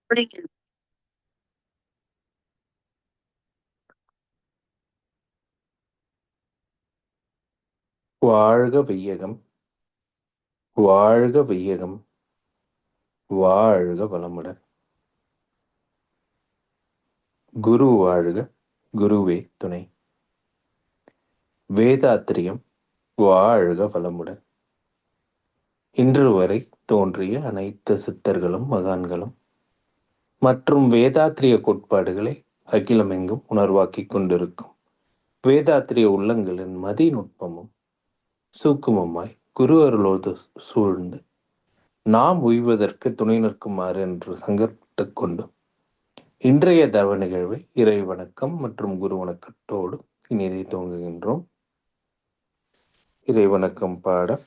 அப்படிங்க. வாழ்க வையகம், வாழ்க வையகம், வாழ்க வளமுடன். குரு வாழ்க, குருவே துணை. வேதாத்திரியம் வாழ்க வளமுடன். இன்று வரை தோன்றிய அனைத்து சித்தர்களும் மகான்களும் மற்றும் வேதாத்திரிய கோட்பாடுகளை அகிலமெங்கும் உணர்வாக்கிக் கொண்டிருக்கும் வேதாத்திரிய உள்ளங்களின் மதிநுட்பமும் சூக்குமமாய் குரு அருளோடு சூழ்ந்து நாம் உய்வதற்கு துணை நிற்குமாறு என்று சங்கற்பட்டுக் கொண்டு இன்றைய தவ நிகழ்வை இறை வணக்கம் மற்றும் குரு வணக்கத்தோடு இனிதை துவங்குகின்றோம். இறை வணக்கம் பாட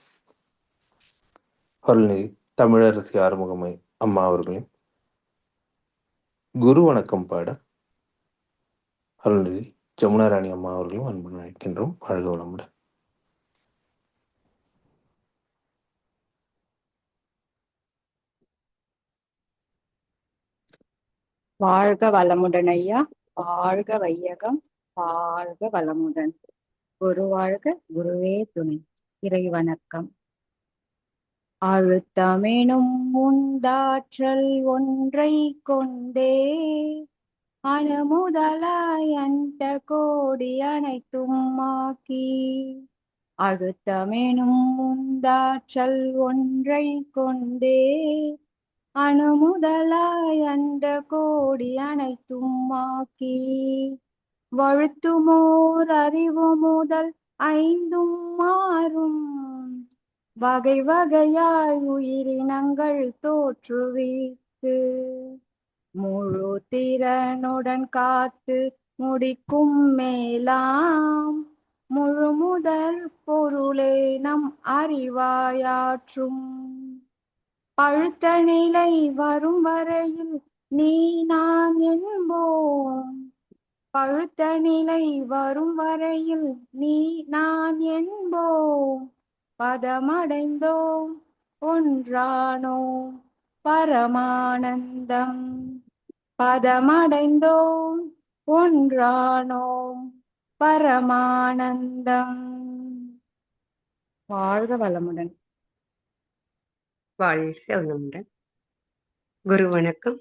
அருள்நிதி தமிழரசி ஆறுமுகமை அம்மா அவர்களையும், குரு வணக்கம் பாட அருள்நிதி ஜமுனாராணி அம்மா அவர்களையும் அன்புடன் அழைக்கின்றோம். வாழ்க வளமுடன். வாழ்க வளமுடன் ஐயா. வாழ்க வையகம், வாழ்க வளமுடன். குரு வாழ்க, குருவே துணை. இறை வணக்கம். அழுத்தமெனும் உண்டாற்றல் ஒன்றை கொண்டே அணுமுதலாய் அண்ட கோடி அனைத்தும்மாக்கி, அழுத்தமெனும் உண்டாற்றல் ஒன்றை கொண்டே அணுமுதலாய் அண்ட கோடி அனைத்தும்மாக்கி, வழுத்துமோர் அறிவு முதல் ஐந்தும் மாறும் வகை வகையாய் உயிரினங்கள் தோற்றுவித்து முழு திறனுடன் காத்து முடிக்கும் மேலாம் முழு முதல் பொருளே நம் அறிவாயாற்றும். பழுத்த நிலை வரும் வரையில் நீ நான் என்போம், பழுத்த நிலை வரும் வரையில் நீ நான் என்போம், பதமடைந்தோம் ஒன்றானோம் பரமானந்தம், பதமடைந்தோம் ஒன்றானோம் பரமானந்தம். வாழ்க வளமுடன். வாழ்க வளமுடன். குரு வணக்கம்.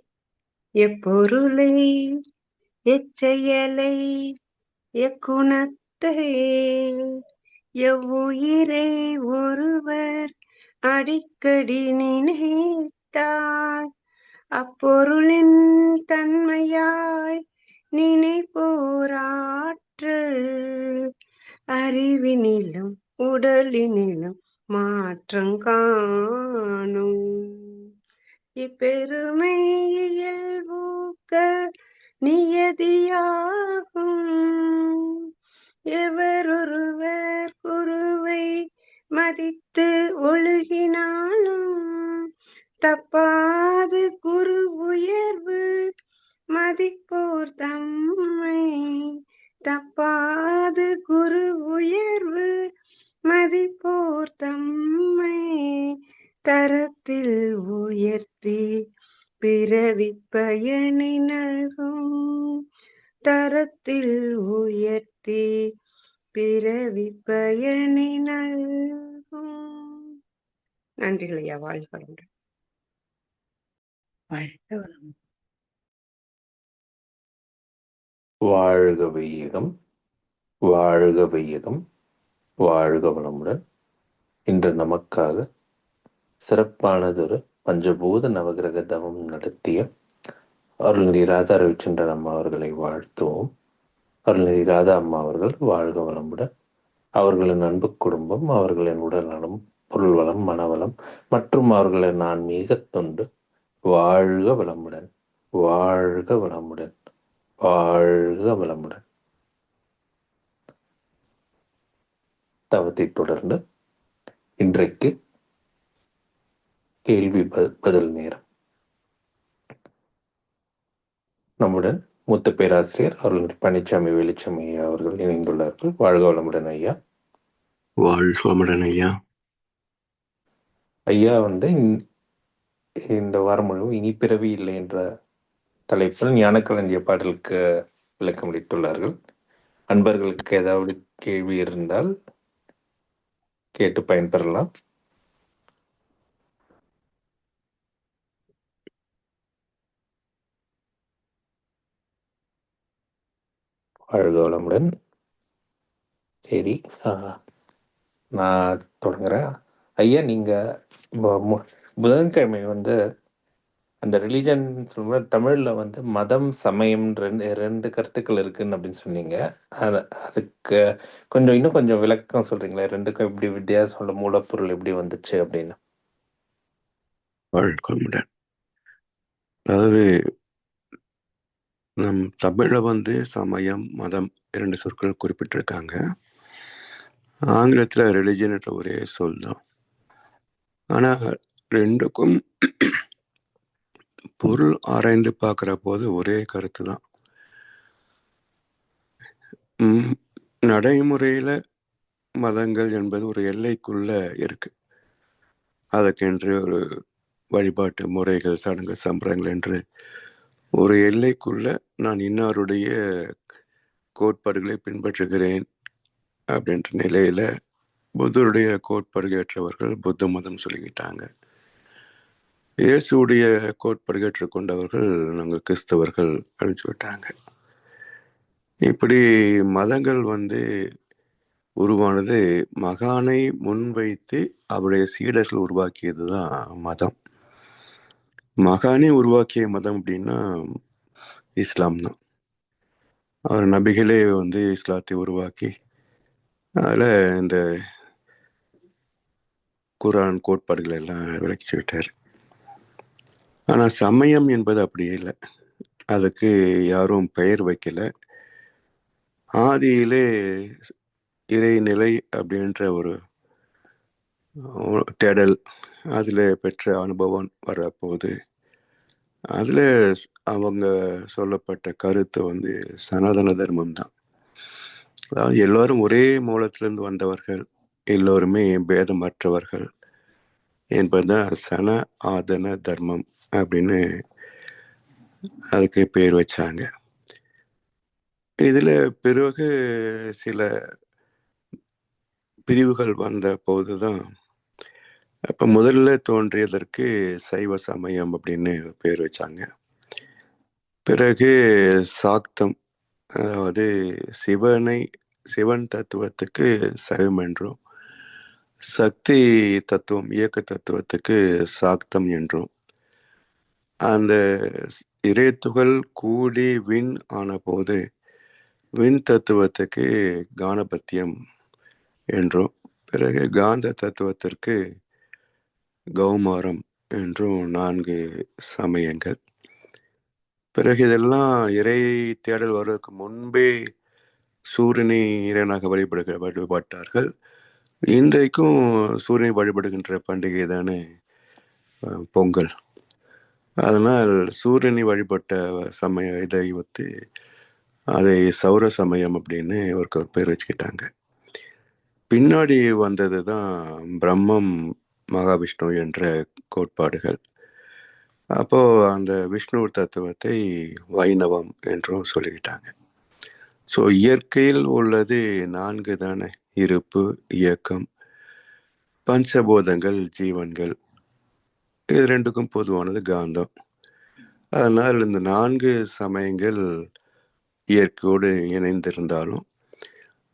எப்பொருளை எச்செயலை எக்குணத்தை எவ்வுயிரை ஒருவர் அடிக்கடி நினைத்தால் அப்பொருளின் தன்மையாய் நினைப்போராற்றல் அறிவினிலும் உடலினிலும் மாற்றம் காணும். இப்பெருமை இயல்பூக்க நியதியாகும். எவரொருவர் குருவை மதித்து ஒழுகினாலும் தப்பாது குரு உயர்வு மதிப்போர் தம்மை, தப்பாது குரு உயர்வு மதிப்போர் தம்மை தரத்தில் உயர்த்தி பிறவி பயனை நல்கும், தரத்தில் உயர்த்தி பிறவி பயனை நல்கும். நன்றிகள் ஐயா. வாழ்க வளமுடன். வாழ்க வளமுடன். வாழ்க வையகம், வாழ்க வையகம், வாழ்க வளமுடன். இன்று நமக்காக சிறப்பானதொரு பஞ்சபூத நவகிரக தவம் நடத்திய அருள்நிதி ராதா ரவிச்சந்திரன் அம்மா அவர்களை வாழ்த்துவோம். அருள்நிதி ராதா அம்மா அவர்கள் வாழ்க வளமுடன். அவர்களின் அன்பு குடும்பம், அவர்களின் உடல் நலம், பொருள் வளம், மனவளம் மற்றும் அவர்களின் ஆன்மீக தொண்டு வாழ்க வளமுடன், வாழ்க வளமுடன், வாழ்க வளமுடன். தவத்தை தொடர்ந்து இன்றைக்கு கேள்வி பதில் நேரம். நம்முடன் மூத்த பேராசிரியர் அருள்நிதி பழனிசாமி வெளிச்சாமி அவர்கள் இணைந்துள்ளார்கள். வாழ்க வளமுடன் ஐயா. வாழ்க வளமுடன் ஐயா. ஐயா இந்த வாரம் முழுவதும் இனி பிறவி இல்லை என்ற தலைப்பில் ஞானக்களஞ்சிய பாடலுக்கு விளக்கமளித்துள்ளார்கள். அன்பர்களுக்கு ஏதாவது கேள்வி இருந்தால் கேட்டு பயன்பெறலாம். வாழ்க வளமுடன். சரி, நான் தொடங்குறேன். ஐயா, நீங்கள் புதன்கிழமை அந்த ரிலீஜன் சொல்லும்போது தமிழில் மதம் சமயம் ரெண்டு கருத்துக்கள் இருக்குன்னு அப்படின்னு சொன்னீங்க. அதுக்கு இன்னும் கொஞ்சம் விளக்கம் சொல்கிறீங்களா? ரெண்டுக்கும் எப்படி வித்தியாசம் உள்ள மூலப்பொருள் எப்படி வந்துச்சு அப்படின்னு? வாழ்க்கொள்முடன். அதாவது நம் தமிழில் சமயம் மதம் 2 சொற்கள் குறிப்பிட்டிருக்காங்க. ஆங்கிலத்தில் ரிலிஜன் என்ற ஒரே சொல் தான். ஆனால் ரெண்டுக்கும் பொருள் ஆராய்ந்து பார்க்குற போது ஒரே கருத்து தான். நடைமுறையில் மதங்கள் என்பது ஒரு எல்லைக்குள்ள இருக்கு. அதற்கென்று ஒரு வழிபாட்டு முறைகள், சடங்கு, சம்பிரதாயங்கள் என்று ஒரு எல்லைக்குள்ள நான் இன்னாருடைய கோட்பாடுகளை பின்பற்றுகிறேன் அப்படின்ற நிலையில புத்தருடைய கோட்பாடு ஏற்றவர்கள் புத்த மதம் சொல்லிக்கிட்டாங்க. இயேசுடைய கோட்பாடு ஏற்றுக்கொண்டவர்கள் நாங்கள் கிறிஸ்தவர்கள் அப்படின்னு சொல்லிட்டாங்க. இப்படி மதங்கள் உருவானது மகானை முன்வைத்து அவருடைய சீடர்கள் உருவாக்கியது தான் மதம். மகானே உருவாக்கிய மதம் அப்படின்னா இஸ்லாம் தான். அவர் நபிகளே இஸ்லாத்தை உருவாக்கி அதில் இந்த குரான் கோட்பாடுகள் எல்லாம் விளக்கி சொல்லிட்டார். ஆனால் சமயம் என்பது அப்படியே இல்லை. அதுக்கு யாரும் பெயர் வைக்கல. ஆதியிலே இறைநிலை அப்படின்ற ஒரு தேடல், அதில் பெற்ற அனுபவம் வரப்போகுது. அதில் அவங்க சொல்லப்பட்ட கருத்து சனாதன தர்மம் தான். அதாவது எல்லோரும் ஒரே மூலத்திலிருந்து வந்தவர்கள், எல்லோருமே பேதமற்றவர்கள் என்பதுதான் சன ஆதன தர்மம் அப்படின்னு அதுக்கு பேர் வச்சாங்க. இதில் பிறகு சில பிரிவுகள் வந்த போதுதான் அப்போ முதல்ல தோன்றியதற்கு சைவ சமயம் அப்படின்னு பேர் வச்சாங்க. பிறகு சாக்தம், அதாவது சிவன் தத்துவத்துக்கு சைவம் என்றும், சக்தி தத்துவம் இயக்க தத்துவத்துக்கு சாக்தம் என்றும், அந்த இறைத்துகள் கூடி விண் ஆன போது விண் தத்துவத்துக்கு கானபத்தியம் என்றும், பிறகு காந்த தத்துவத்திற்கு கௌமாரம் என்றும் 4 சமயங்கள். பிறகு இதெல்லாம் இறை தேடல் வருவதற்கு முன்பே சூரியனை இறைவனாக வழிபட்டார்கள். இன்றைக்கும் சூரியனை வழிபடுகின்ற பண்டிகை தானே பொங்கல். அதனால் சூரியனை வழிபட்ட சமய இதை அதை சௌர சமயம் அப்படின்னு ஒரு பேர் வச்சுக்கிட்டாங்க. பின்னாடி வந்தது தான் பிரம்மம் மகாவிஷ்ணு என்ற கோட்பாடுகள். அப்போ அந்த விஷ்ணு தத்துவத்தை வைணவம் என்றும் சொல்லிக்கிட்டாங்க. ஸோ இயற்கையில் உள்ளது 4 தானே: இருப்பு, இயக்கம், பஞ்சபூதங்கள், ஜீவன்கள். இது 2க்கும் பொதுவானது காந்தம். அதனால் இந்த 4 சமயங்கள் இயற்கையோடு இணைந்திருந்தாலும்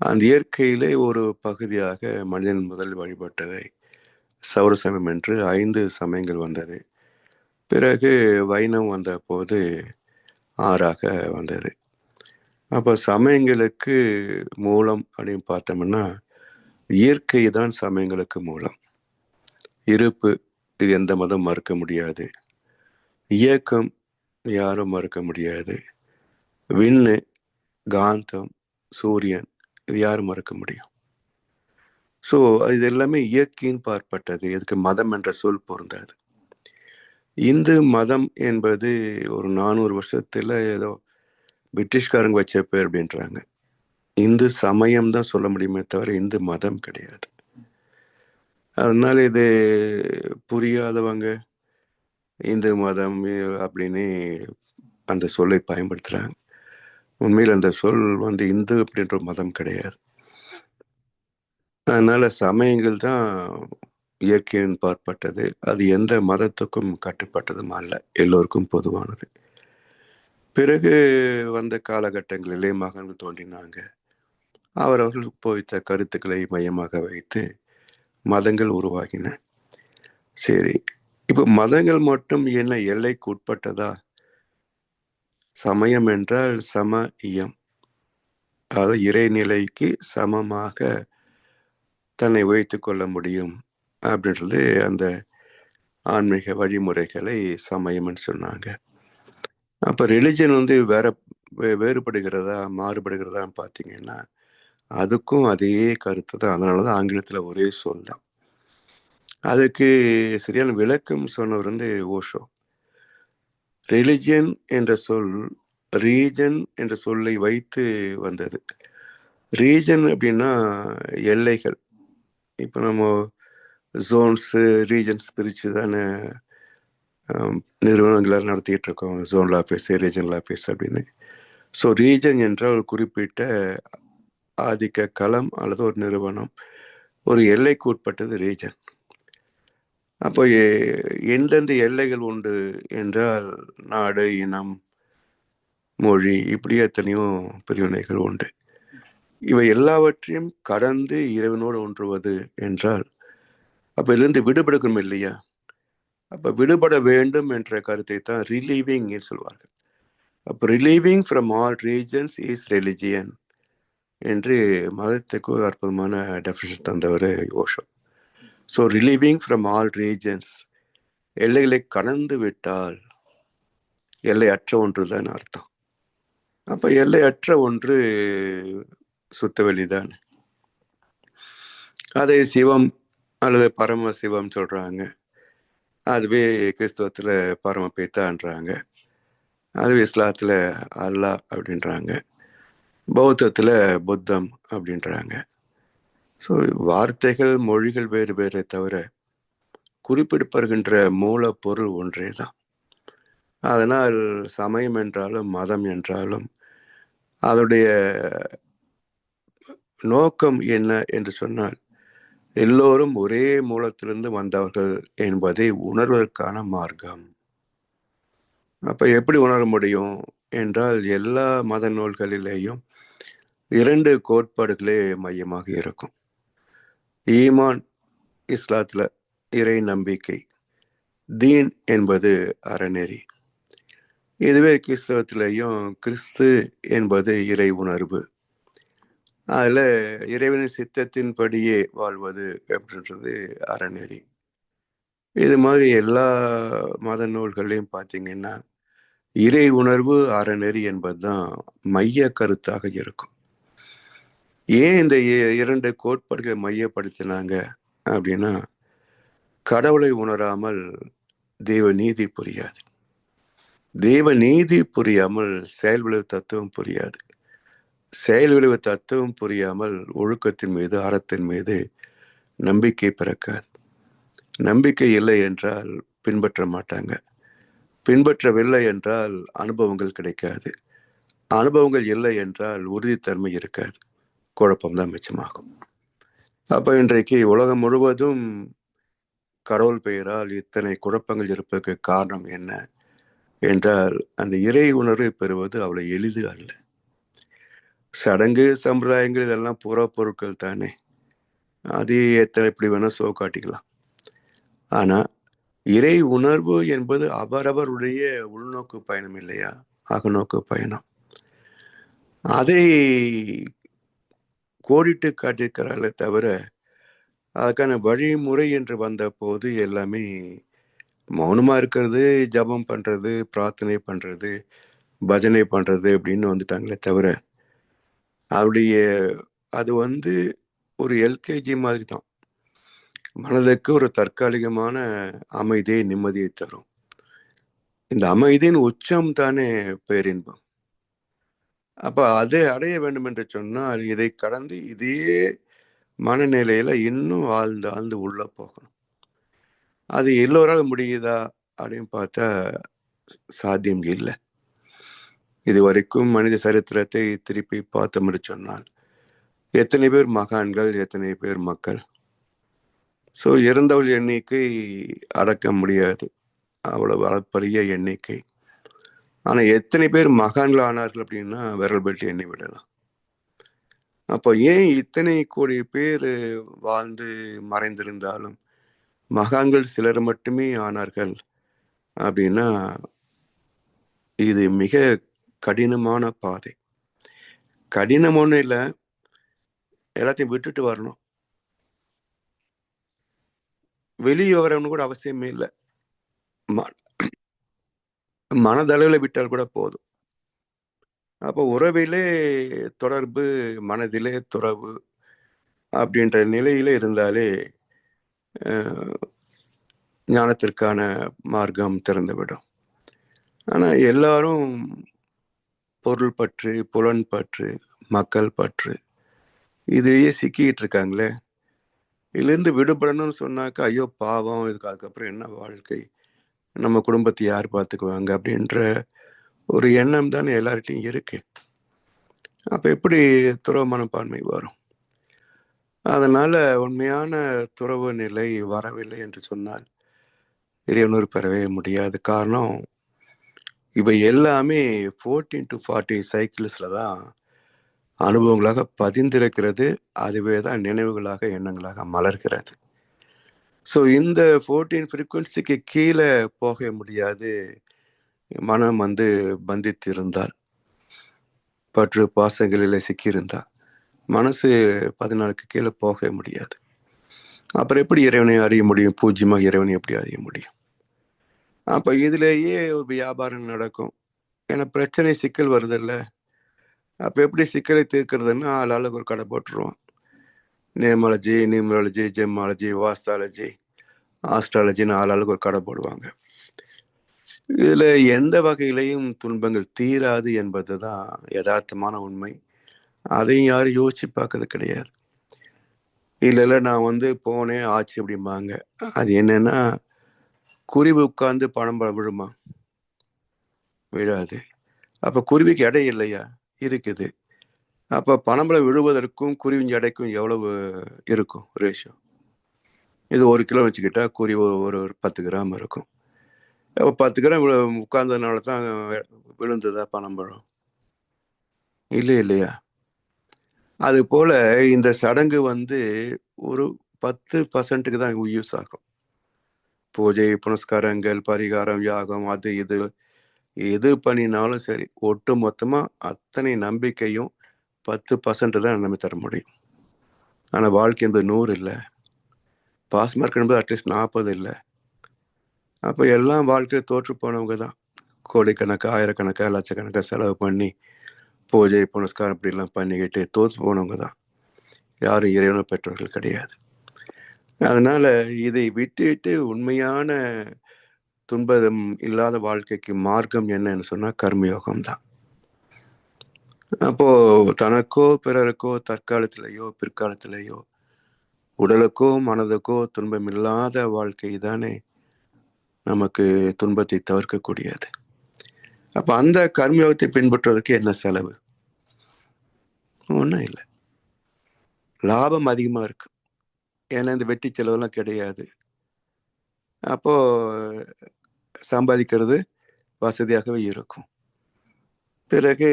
அந்த இயற்கையிலே ஒரு பகுதியாக மனிதன் முதல் வழிபட்டதை சௌரசமயம் என்று 5 சமயங்கள் வந்தது. பிறகு வைணவம் வந்த போது 6ஆக வந்தது. அப்போ சமயங்களுக்கு மூலம் அப்படின்னு பார்த்தோம்னா இயற்கை தான் சமயங்களுக்கு மூலம். இருப்பு, இது எந்த மதம் மறுக்க முடியாது. இயக்கம் யாரும் மறுக்க முடியாது. விண்ணு, காந்தம், சூரியன், இது யாரும் மறுக்க முடியும். ஸோ இது எல்லாமே இயற்கையின் பார்ப்பட்டது. இதுக்கு மதம் என்ற சொல் பொருந்தாது. இந்து மதம் என்பது ஒரு 400 வருஷத்துல ஏதோ பிரிட்டிஷ்காரங்க வச்ச பேர் அப்படின்றாங்க. இந்து சமயம் தான் சொல்ல முடியுமே தவிர இந்து மதம் கிடையாது. அதனால இது புரியாதவங்க இந்து மதம் அப்படின்னு அந்த சொல்லை பயன்படுத்துகிறாங்க. உண்மையில் அந்த சொல் இந்து அப்படின்ற மதம் கிடையாது. அதனால சமயங்கள் தான் இயற்கையின் பாற்பட்டது. அது எந்த மதத்துக்கும் கட்டுப்பட்டதும் அல்ல, எல்லோருக்கும் பொதுவானது. பிறகு வந்த காலகட்டங்களிலே மகன்கள் தோன்றினாங்க. அவரவர்கள் போய்த்த கருத்துக்களை மையமாக வைத்து மதங்கள் உருவாகின. சரி, இப்போ மதங்கள் மட்டும் என்ன எல்லைக்கு உட்பட்டதா? சமயம் என்றால் சம இயம், அதாவது இறைநிலைக்கு சமமாக தன்னை வைத்து கொள்ள முடியும் அப்படின்றது அந்த ஆன்மீக வழிமுறைகளை சமயம்னு சொன்னாங்க. அப்போ ரிலிஜன் வேறுபடுகிறதா மாறுபடுகிறதான்னு பார்த்தீங்கன்னா அதுக்கும் அதே கருத்து தான். அதனால தான் ஆங்கிலத்தில் ஒரே சொல் தான். அதுக்கு சரியான விளக்கம் சொன்னவர் ஓஷோ. ரிலிஜியன் என்ற சொல் ரீஜன் என்ற சொல்லை வைத்து வந்தது. ரீஜன் அப்படின்னா எல்லைகள். இப்போ நம்ம ஜோன்ஸு ரீஜன்ஸ் பிரித்து தானே நிறுவனங்களை நடத்திட்டு இருக்கோம். ஜோனல் ஆஃபீஸ், ரீஜனல் ஆஃபீஸ் அப்படின்னு. ஸோ ரீஜன் என்றால் ஒரு குறிப்பிட்ட ஆதிக்க களம் அல்லது ஒரு நிறுவனம், ஒரு எல்லைக்கு உட்பட்டது ரீஜன். அப்போ எந்தெந்த எல்லைகள் உண்டு என்றால் நாடு, இனம், மொழி, இப்படி எத்தனையோ பிரிவினைகள் உண்டு. இவை எல்லாவற்றையும் கடந்து இறைவனோடு ஒன்றுவது என்றால் அப்போ இதிலிருந்து விடுபடுக்கணும் இல்லையா? அப்போ விடுபட வேண்டும் என்ற கருத்தை தான் ரிலீவிங் சொல்வார்கள். அப்போ relieving from all regions is religion என்று மதத்துக்கு ஒரு அற்புதமான டெஃபினிஷன் தந்தவர் Osho. So relieving from all regions, எல்லைகளை கடந்து விட்டால் எல்லையற்ற ஒன்று தான் அர்த்தம். அப்போ எல்லையற்ற ஒன்று சுத்தவெளிதான். அதை சிவம் அல்லது பரமசிவம் சொல்கிறாங்க. அதுவே கிறிஸ்தவத்தில் பரமபிதான்றாங்க. அதுவே இஸ்லாத்தில் அல்லாஹ் அப்படின்றாங்க. பௌத்தத்தில் புத்தம் அப்படின்றாங்க. ஸோ வார்த்தைகள், மொழிகள் வேறு வேறே தவிர குறிப்பிடப்படுகின்ற மூலப்பொருள் ஒன்றே தான். அதனால் சமயம் என்றாலும் மதம் என்றாலும் அதனுடைய நோக்கம் என்ன என்று சொன்னால் எல்லோரும் ஒரே மூலத்திலிருந்து வந்தவர்கள் என்பதை உணர்வதற்கான மார்க்கம். அப்போ எப்படி உணர முடியும் என்றால் எல்லா மத நூல்களிலேயும் 2 கோட்பாடுகளே மையமாக இருக்கும். ஈமான் இஸ்லாத்தில் இறை நம்பிக்கை, தீன் என்பது அறநெறி. இதுவே கிறிஸ்தவத்திலையும் கிறிஸ்து என்பது இறை உணர்வு. அதில் இறைவனின் சித்தத்தின்படியே வாழ்வது அப்படின்றது அறநெறி. இது மாதிரி எல்லா மத நூல்களையும் பார்த்தீங்கன்னா இறை உணர்வு, அறநெறி என்பது தான் மைய கருத்தாக இருக்கும். ஏன் இந்த 2 கோட்பாடுகளை மையப்படுத்தினாங்க அப்படின்னா கடவுளை உணராமல் தெய்வ நீதி புரியாது, தெய்வ நீதி புரியாமல் செயல் விளைவு தத்துவம் புரியாது, செயல் விளைவு தத்துவம் புரியாமல் ஒழுக்கத்தின் மீது, அறத்தின் மீது நம்பிக்கை பிறக்காது. நம்பிக்கை இல்லை என்றால் பின்பற்ற மாட்டாங்க, பின்பற்றவில்லை என்றால் அனுபவங்கள் கிடைக்காது, அனுபவங்கள் இல்லை என்றால் உறுதித்தன்மை இருக்காது, குழப்பம்தான் மிச்சமாகும். அப்போ இன்றைக்கு உலகம் முழுவதும் கடவுள் பெயரால் இத்தனை குழப்பங்கள் இருப்பதற்கு காரணம் என்ன என்றால் அந்த இறை உணர்வை பெறுவது அவ்வளவு எளிது அல்ல. சடங்கு சம்பிரதாயங்கள் இதெல்லாம் புறப்பொருட்கள் தானே, அது எத்தனை எப்படி வேணா சோ காட்டிக்கலாம். ஆனால் இறை உணர்வு என்பது அவரவருடைய உள்நோக்கு பயணம் இல்லையா, அகநோக்கு பயணம். அதை கோடிட்டு காட்டியிருக்கிறார்களே தவிர அதுக்கான வழிமுறை என்று வந்த போது எல்லாமே மௌனமாக இருக்கிறது, ஜபம் பண்ணுறது, பிரார்த்தனை பண்ணுறது, பஜனை பண்ணுறது அப்படின்னு வந்துட்டாங்களே தவிர அவருடைய அது ஒரு எல்கேஜி மாதிரி தான். மனதுக்கு ஒரு தற்காலிகமான அமைதியை, நிம்மதியை தரும். இந்த அமைதியின் உச்சம் தானே பேரின்பம். அப்போ அதை அடைய வேண்டும் என்று சொன்னால் இதை கடந்து இதே மனநிலையில் இன்னும் ஆழ்ந்து ஆழ்ந்து உள்ளே போகணும். அது எல்லோரால் முடியுதா அப்படின்னு பார்த்தா சாத்தியம் இல்லை. இதுவரைக்கும் மனித சரித்திரத்தை திருப்பி பார்த்தோம்னு சொன்னால் எத்தனை பேர் மகான்கள், எத்தனை பேர் மக்கள். ஸோ இறந்தவள் எண்ணிக்கை அடக்க முடியாது, அவ்வளவு அளப்பரிய எண்ணிக்கை. ஆனால் எத்தனை பேர் மகான்கள் ஆனார்கள் அப்படின்னா விரல் பற்றி எண்ணி விடலாம். அப்போ ஏன் இத்தனை கோடி பேர் வாழ்ந்து மறைந்திருந்தாலும் மகான்கள் சிலர் மட்டுமே ஆனார்கள் அப்படின்னா இது மிக கடினமான பாதை. கடினமான இல்லை, எல்லாத்தையும் விட்டுட்டு வரணும். வெளியே வரவனு கூட அவசியமே இல்லை, மனதளவில் விட்டால் கூட போதும். அப்போ உறவிலே தொடர்பு, மனதிலே துறவு அப்படின்ற நிலையில இருந்தாலே ஞானத்திற்கான மார்க்கம் திறந்துவிடும். ஆனால் எல்லாரும் பொருள் பற்று, புலன் பற்று, மக்கள் பற்று இதையே சிக்கிட்டு இருக்காங்களே. இதுலேருந்து விடுபடணும்னு சொன்னாக்கா ஐயோ பாவம், இதுக்கு அதுக்கப்புறம் என்ன வாழ்க்கை, நம்ம குடும்பத்தை யார் பார்த்துக்குவாங்க அப்படின்ற ஒரு எண்ணம் தானே எல்லார்ட்டையும் இருக்கு. அப்போ எப்படி துறவு மனப்பான்மை வரும்? அதனால உண்மையான துறவு நிலை வரவில்லை என்று சொன்னால் இறைவனூர் பெறவே முடியாது. காரணம் இவை எல்லாமே 14 to 40 சைக்கிள்ஸ்ல தான் அனுபவங்களாக பதிந்திருக்கிறது. அதுவே தான் நினைவுகளாக, எண்ணங்களாக மலர்கிறது. ஸோ இந்த 14 ஃப்ரீக்குவன்சிக்கு கீழே போக முடியாது. மனம் பந்தித்திருந்தால், பற்று பாசங்களில் சிக்கியிருந்தால் மனசு 14க்கு கீழே போக முடியாது. அப்புறம் எப்படி இறைவனை அறிய முடியும்? பூஜ்யமாக இறைவனை எப்படி அறிய முடியும்? அப்போ இதுலேயே ஒரு வியாபாரம் நடக்கும். ஏன்னா பிரச்சனை, சிக்கல் வருதில்ல. அப்போ எப்படி சிக்கலை தீர்க்கிறதுன்னா ஆளாளுக்கு ஒரு கடை போட்டுருவான். நேமாலஜி, நியூமராலஜி, ஜெமாலஜி, வாஸ்தாலஜி, ஆஸ்ட்ராலஜின்னு ஆளாளுக்கு ஒரு கடை போடுவாங்க. இதில் எந்த வகையிலையும் துன்பங்கள் தீராது என்பது தான் யதார்த்தமான உண்மை. அதையும் யாரும் யோசிச்சு பார்க்கறது கிடையாது. இல்லை நான் போனேன் ஆச்சு அப்படிம்பாங்க. அது என்னன்னா, குருவி உட்கார்ந்து பணம் விழுமா? விழாது. அப்போ குருவிக்கு எடை இல்லையா? இருக்குது. அப்போ பனம்பழம் விழுவதற்கும் குருவின் எடைக்கும் எவ்வளவு இருக்கும் ரேஷியோ? இது 1 கிலோ வச்சுக்கிட்டா குருவி ஒரு 10 கிராம் இருக்கும். அப்போ 10 கிராம் உட்கார்ந்ததுனால தான் விழுந்ததா பனம்பழம்? இல்லையா? அது போல இந்த சடங்கு ஒரு 10% தான் யூஸ் ஆகும். பூஜை, புனஸ்காரங்கள், பரிகாரம், யாகம், அது இது எது பண்ணினாலும் சரி, ஒட்டு மொத்தமா அத்தனை நம்பிக்கையும் 10% தான் நம்ம தர முடியும். ஆனால் வாழ்க்கை என்பது 100 இல்லை, பாஸ் மார்க் என்பது அட்லீஸ்ட் 40 இல்லை. அப்போ எல்லாம் வாழ்க்கையில் தோற்று போனவங்க தான். கோடிக்கணக்காக, ஆயிரக்கணக்காக, லட்சக்கணக்காக செலவு பண்ணி பூஜை, புனஸ்காரம் இப்படிலாம் பண்ணிக்கிட்டு தோற்று போனவங்க தான். யாரும் இறைவனை பெற்றவர்கள் கிடையாது. அதனால இதை விட்டுட்டு உண்மையான துன்பம் இல்லாத வாழ்க்கைக்கு மார்க்கம் என்னன்னு சொன்னா கர்மயோகம் தான். அப்போ தனக்கோ பிறருக்கோ தற்காலத்திலேயோ பிற்காலத்திலேயோ உடலுக்கோ மனதுக்கோ துன்பம் இல்லாத வாழ்க்கை தானே நமக்கு துன்பத்தை தவிர்க்கக்கூடியது. அப்ப அந்த கர்மயோகத்தை பின்பற்றுவதற்கு என்ன செலவு? ஒன்றும் இல்லை. லாபம் அதிகமா இருக்கு. ஏன்னா இந்த வெட்டி செலவெல்லாம் கிடையாது. அப்போ சம்பாதிக்கிறது வசதியாகவே இருக்கும். பிறகு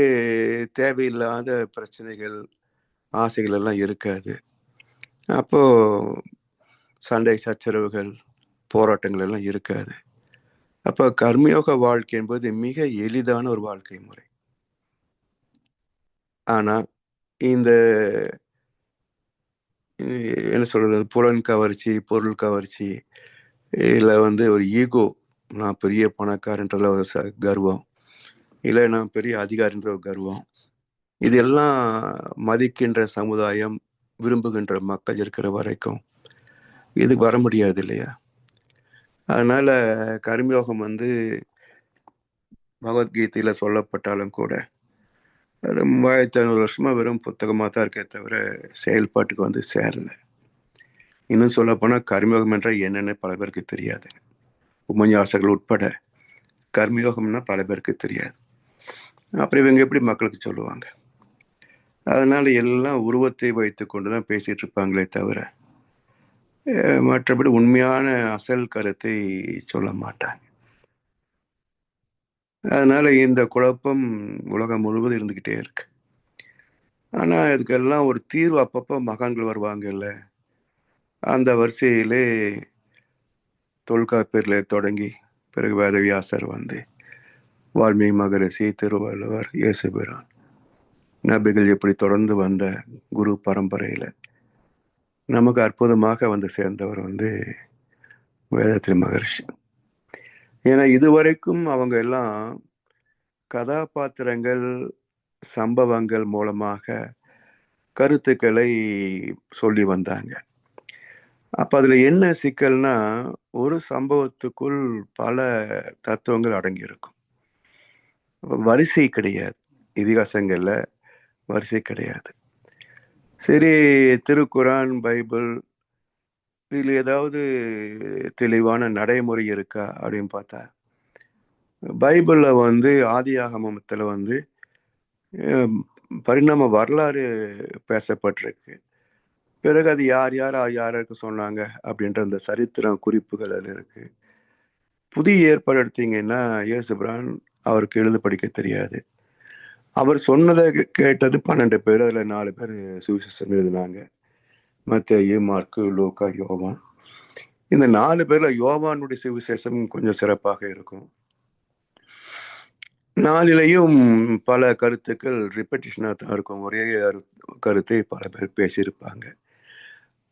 தேவையில்லாத பிரச்சனைகள், ஆசைகள் எல்லாம் இருக்காது. அப்போ சண்டை, சச்சரவுகள், போராட்டங்கள் எல்லாம் இருக்காது. அப்போ கர்மயோக வாழ்க்கை என்பது மிக எளிதான ஒரு வாழ்க்கை முறை. ஆனா இந்த என்ன சொல்றது, புலன் கவர்ச்சி, பொருள் கவர்ச்சி, இல்லை ஒரு ஈகோ, நான் பெரிய பணக்காரன்றதுல ஒரு கர்வம், இல்லை நான் பெரிய அதிகாரின்ற ஒரு கர்வம், இதெல்லாம் மதிக்கின்ற சமுதாயம், விரும்புகின்ற மக்கள் இருக்கிற வரைக்கும் இது வர முடியாது இல்லையா? அதனால கர்மயோகம் பகவத்கீதையில சொல்லப்பட்டாலும் கூட 3500 வருஷமா வெறும் புத்தகமாக தான் இருக்கே தவிர செயல்பாட்டுக்கு சேரலை. இன்னும் சொல்ல போனால் கர்மயோகம் என்றால் என்னென்னு பல பேருக்கு தெரியாது. உபன்யாசங்கள் உட்பட கர்மயோகம்னா பல பேருக்கு தெரியாது. அப்புறம் இவங்க எப்படி மக்களுக்கு சொல்லுவாங்க? அதனால எல்லாம் உருவத்தை வைத்து கொண்டு தான் பேசிட்டு இருப்பாங்களே தவிர மற்றபடி உண்மையான அசல் கருத்தை சொல்ல மாட்டாங்க. அதனால இந்த குழப்பம் உலகம் முழுவதும் இருந்துகிட்டே இருக்கு. ஆனா இதுக்கெல்லாம் ஒரு தீர்வு அப்பப்போ மகான்கள் வருவாங்கல்ல, அந்த வரிசையிலே தொல்காப்பியர்ல தொடங்கி பிறகு வேதவியாசர் வந்து வால்மீகி மகரிஷி, திருவள்ளுவர், இயேசுபிரான், நபிகள் எப்படி தொடர்ந்து வந்த குரு பரம்பரையில நமக்கு அற்புதமாக வந்து சேர்ந்தவர் வந்து வேதாத்ரி மகரிஷி. ஏன்னா இதுவரைக்கும் அவங்க எல்லாம் கதாபாத்திரங்கள், சம்பவங்கள் மூலமாக கருத்துக்களை சொல்லி வந்தாங்க. அப்ப அதுல என்ன சிக்கல்னா, ஒரு சம்பவத்துக்குள் பல தத்துவங்கள் அடங்கி இருக்கும். வரிசை கிடையாது. இதிகாசங்கள்ல வரிசை கிடையாது. சரி, திருக்குரான், பைபிள் இதுல ஏதாவது தெளிவான நடைமுறை இருக்கா அப்படின்னு பார்த்தா, பைபிள்ல வந்து ஆதியாகமத்துல வந்து பரிணாம வரலாறு பேசப்பட்டிருக்கு. பிறகு அது யார் யார் யாருக்கு சொன்னாங்க அப்படின்ற அந்த சரித்திரம் குறிப்புகள் அதில் இருக்கு. புதிய ஏற்பாடு எடுத்தீங்கன்னா இயேசுபிரான் அவருக்கு எழுத படிக்க தெரியாது. அவர் சொன்னதை கேட்டது 12 பேர். அதில் 4 பேர் சுவிசேஷம் எழுதினாங்க. மத்தேயு, மார்க்கு, லூக்கா, யோவான். இந்த 4 பேர்ல யோவானுடைய சுவிசேஷம் கொஞ்சம் சிறப்பாக இருக்கும். 4லையும் பல கருத்துக்கள் ரிப்பீட்டேஷனாக தான் இருக்கும். ஒரே கருத்தை பல பேர் பேசியிருப்பாங்க.